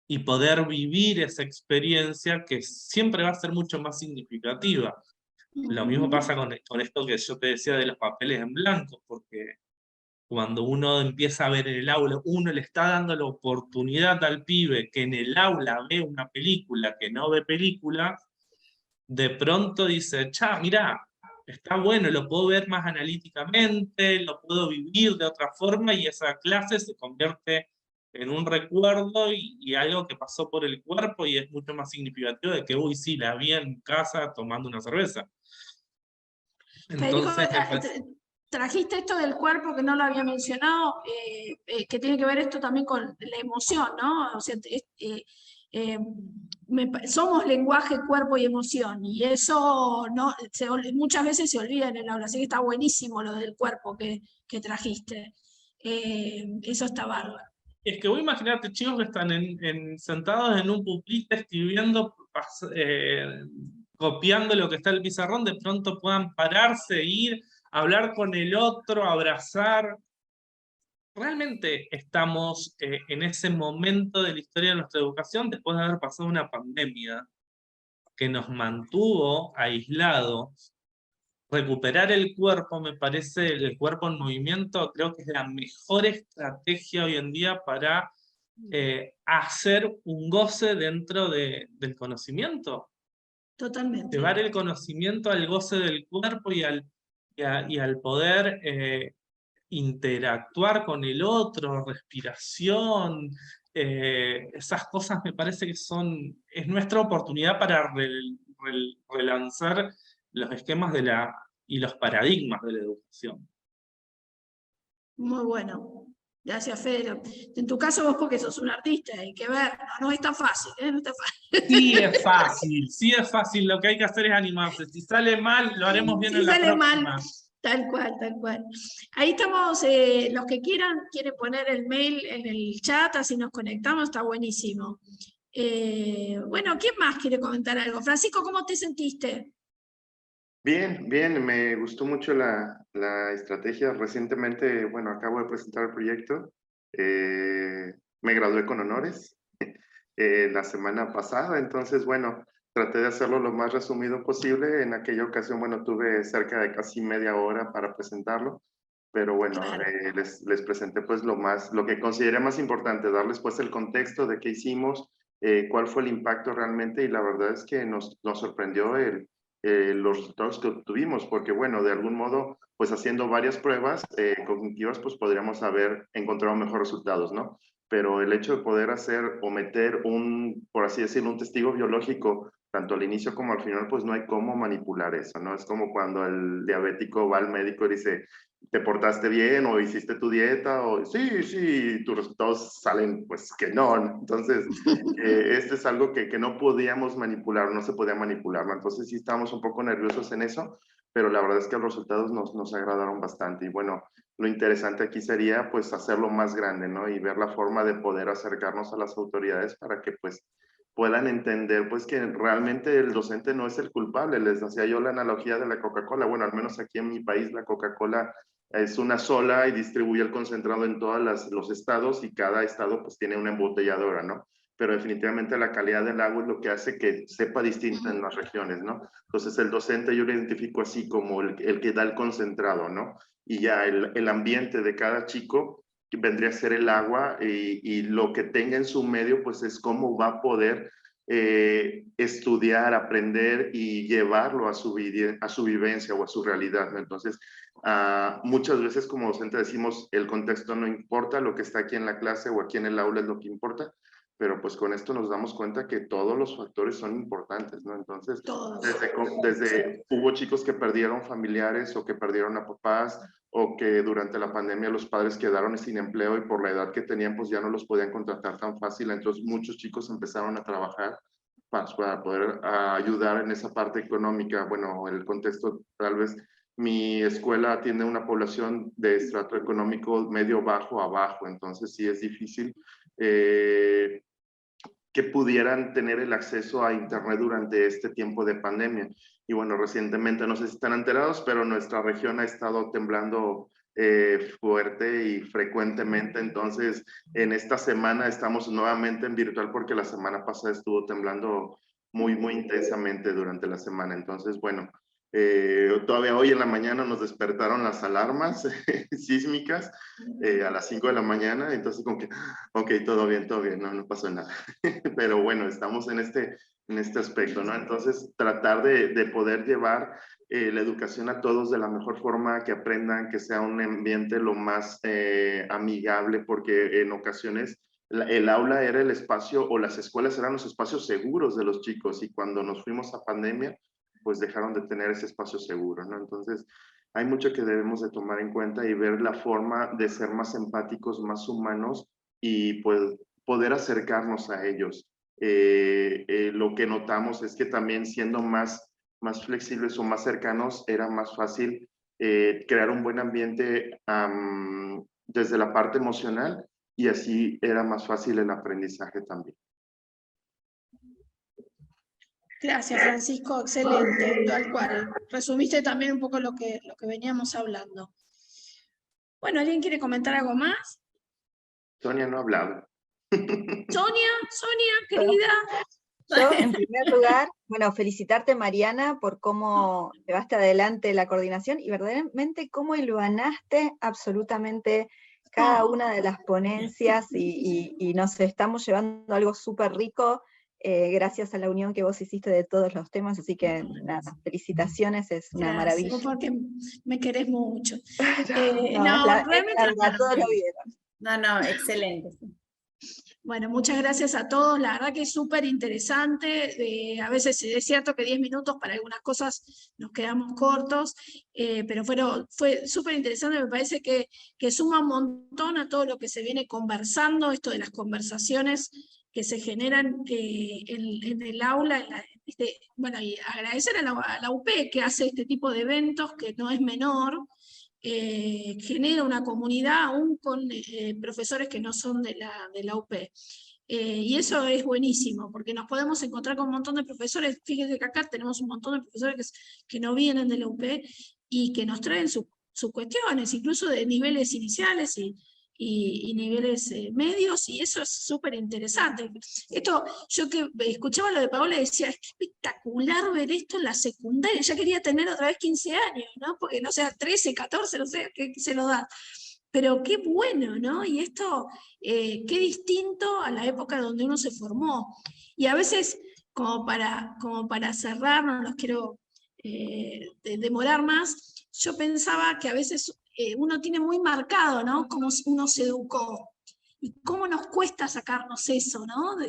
y poder vivir esa experiencia que siempre va a ser mucho más significativa. Lo mismo pasa con esto que yo te decía de los papeles en blanco, porque cuando uno empieza a ver en el aula, uno le está dando la oportunidad al pibe que en el aula ve una película, que no ve película, de pronto dice, mirá, está bueno, lo puedo ver más analíticamente, lo puedo vivir de otra forma, y esa clase se convierte en un recuerdo y algo que pasó por el cuerpo, y es mucho más significativo de que, uy, sí, la vi en casa tomando una cerveza. Entonces, trajiste esto del cuerpo que no lo había mencionado, que tiene que ver esto también con la emoción, ¿no? O sea, somos lenguaje, cuerpo y emoción, y eso muchas veces se olvida en el aula, así que está buenísimo lo del cuerpo que trajiste. Eso está bárbaro. Es que voy a imaginarte chicos que están sentados en un pupitre escribiendo, copiando lo que está en el pizarrón, de pronto puedan pararse, ir, hablar con el otro, abrazar. Realmente estamos en ese momento de la historia de nuestra educación, después de haber pasado una pandemia que nos mantuvo aislados. Recuperar el cuerpo, me parece, el cuerpo en movimiento, creo que es la mejor estrategia hoy en día para hacer un goce dentro del conocimiento. Totalmente. Llevar el conocimiento al goce del cuerpo y al poder interactuar con el otro, respiración, esas cosas me parece que es nuestra oportunidad para relanzar los esquemas y los paradigmas de la educación. Muy bueno. Gracias, Fede. En tu caso vos porque sos un artista, hay que ver, no es tan fácil, no está fácil. Sí es fácil, lo que hay que hacer es animarse. Si sale mal, lo haremos bien en la próxima. Mal, tal cual. Ahí estamos, los que quieren poner el mail en el chat, así nos conectamos, está buenísimo. Bueno, ¿quién más quiere comentar algo? Francisco, ¿cómo te sentiste? Bien, me gustó mucho la estrategia. Recientemente, bueno, acabo de presentar el proyecto. Me gradué con honores la semana pasada, entonces, bueno, traté de hacerlo lo más resumido posible. En aquella ocasión, bueno, tuve cerca de casi media hora para presentarlo, pero bueno, claro. Les presenté pues lo que consideré más importante, darles pues el contexto de qué hicimos, cuál fue el impacto realmente, y la verdad es que nos sorprendió los resultados que obtuvimos, porque bueno, de algún modo, pues haciendo varias pruebas cognitivas, pues podríamos haber encontrado mejores resultados, ¿no? Pero el hecho de poder hacer o meter por así decirlo, un testigo biológico, tanto al inicio como al final, pues no hay cómo manipular eso, ¿no? Es como cuando el diabético va al médico y dice, te portaste bien o hiciste tu dieta o sí, tus resultados salen pues que no. Entonces, este es algo que no podíamos manipular, no se podía manipular, ¿no? Entonces sí estábamos un poco nerviosos en eso, pero la verdad es que los resultados nos agradaron bastante. Y bueno, lo interesante aquí sería pues hacerlo más grande, ¿no? Y ver la forma de poder acercarnos a las autoridades para que pues puedan entender pues que realmente el docente no es el culpable. Les hacía yo la analogía de la Coca-Cola. Bueno, al menos aquí en mi país la Coca-Cola es una sola y distribuye el concentrado en todos los estados y cada estado pues tiene una embotelladora, ¿no? Pero definitivamente la calidad del agua es lo que hace que sepa distinta en las regiones, ¿no? Entonces el docente yo lo identifico así como el que da el concentrado, ¿no? Y ya el ambiente de cada chico vendría a ser el agua y lo que tenga en su medio pues es cómo va a poder estudiar, aprender y llevarlo a su vivencia o a su realidad, ¿no? Entonces, muchas veces como docente decimos el contexto no importa, lo que está aquí en la clase o aquí en el aula es lo que importa, pero pues con esto nos damos cuenta que todos los factores son importantes, ¿no? Entonces, desde hubo chicos que perdieron familiares o que perdieron a papás o que durante la pandemia los padres quedaron sin empleo y por la edad que tenían pues ya no los podían contratar tan fácil, entonces muchos chicos empezaron a trabajar para poder ayudar en esa parte económica. Bueno, el contexto tal vez mi escuela atiende una población de estrato económico medio bajo a bajo, entonces sí es difícil que pudieran tener el acceso a internet durante este tiempo de pandemia. Y bueno, recientemente, no sé si están enterados, pero nuestra región ha estado temblando fuerte y frecuentemente. Entonces, en esta semana estamos nuevamente en virtual porque la semana pasada estuvo temblando muy intensamente durante la semana. Entonces, bueno, todavía hoy en la mañana nos despertaron las alarmas sísmicas a las 5 de la mañana, entonces como que, ok, todo bien, no pasó nada. Pero bueno, estamos en este aspecto, ¿no? Entonces, tratar de poder llevar la educación a todos de la mejor forma, que aprendan, que sea un ambiente lo más amigable, porque en ocasiones el aula era el espacio, o las escuelas eran los espacios seguros de los chicos, y cuando nos fuimos a pandemia, pues dejaron de tener ese espacio seguro, ¿no? Entonces, hay mucho que debemos de tomar en cuenta y ver la forma de ser más empáticos, más humanos y pues poder acercarnos a ellos. Lo que notamos es que también siendo más flexibles o más cercanos, era más fácil crear un buen ambiente desde la parte emocional y así era más fácil el aprendizaje también. Gracias, Francisco, excelente, tal cual. Resumiste también un poco lo que veníamos hablando. Bueno, ¿alguien quiere comentar algo más? Sonia no ha hablado. Sonia, querida. Yo, en primer lugar, bueno, felicitarte, Mariana, por cómo llevaste adelante la coordinación y verdaderamente cómo hilvanaste absolutamente cada una de las ponencias y nos estamos llevando algo súper rico. Gracias a la unión que vos hiciste de todos los temas, así que nada, felicitaciones, es una maravilla. Porque me querés mucho. Realmente todos lo vieron. No, excelente. Bueno, muchas gracias a todos, la verdad que es súper interesante, a veces es cierto que 10 minutos para algunas cosas nos quedamos cortos, pero fue súper interesante, me parece que suma un montón a todo lo que se viene conversando, esto de las conversaciones que se generan en el aula, bueno, y agradecer a la UP que hace este tipo de eventos, que no es menor, genera una comunidad aún con profesores que no son de la UP. Y eso es buenísimo, porque nos podemos encontrar con un montón de profesores, fíjense que acá tenemos un montón de profesores que no vienen de la UP y que nos traen sus cuestiones, incluso de niveles iniciales y niveles medios, y eso es súper interesante. Esto, yo que escuchaba lo de Paola decía, es que espectacular ver esto en la secundaria, ya quería tener otra vez 15 años, ¿no? Porque no sé, 13, 14, no sé, qué se lo da. Pero qué bueno, ¿no? Y esto, qué distinto a la época donde uno se formó. Y a veces, como para cerrar, no los quiero demorar más, yo pensaba que a veces uno tiene muy marcado, ¿no? Cómo uno se educó y cómo nos cuesta sacarnos eso, ¿no?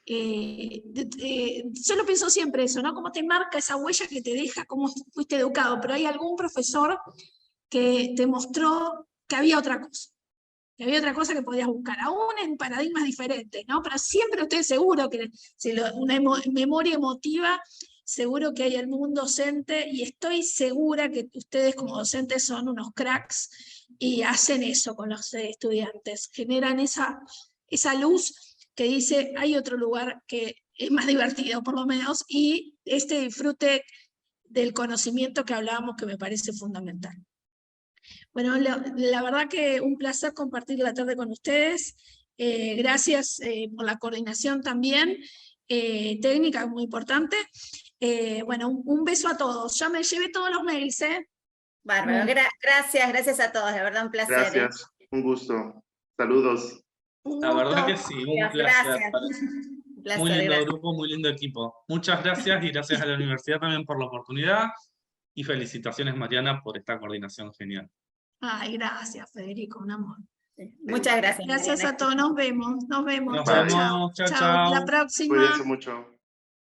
Yo lo pienso siempre eso, ¿no? Cómo te marca esa huella que te deja, cómo fuiste educado, pero hay algún profesor que te mostró que había otra cosa. Que había otra cosa que podías buscar, aún en paradigmas diferentes, ¿no? Pero siempre estoy seguro que una memoria emotiva, seguro que hay en un docente, y estoy segura que ustedes como docentes son unos cracks y hacen eso con los estudiantes, generan esa luz que dice, hay otro lugar que es más divertido por lo menos, y este disfrute del conocimiento que hablábamos que me parece fundamental. Bueno, la verdad que un placer compartir la tarde con ustedes. Gracias por la coordinación también, técnica, muy importante. Bueno, un beso a todos. Ya me llevé todos los mails, ¿eh? Bárbaro, gracias a todos, de verdad un placer. Gracias, un gusto. Saludos. La verdad que sí, un placer. Gracias. Muy lindo grupo, muy lindo equipo. Muchas gracias y gracias a la universidad también por la oportunidad. Y felicitaciones, Mariana, por esta coordinación genial. Ay, gracias, Federico, un amor. Muchas gracias. Gracias Mariana. a todos, nos vemos. Nos vemos, chao, chao. La próxima. Cuídense mucho.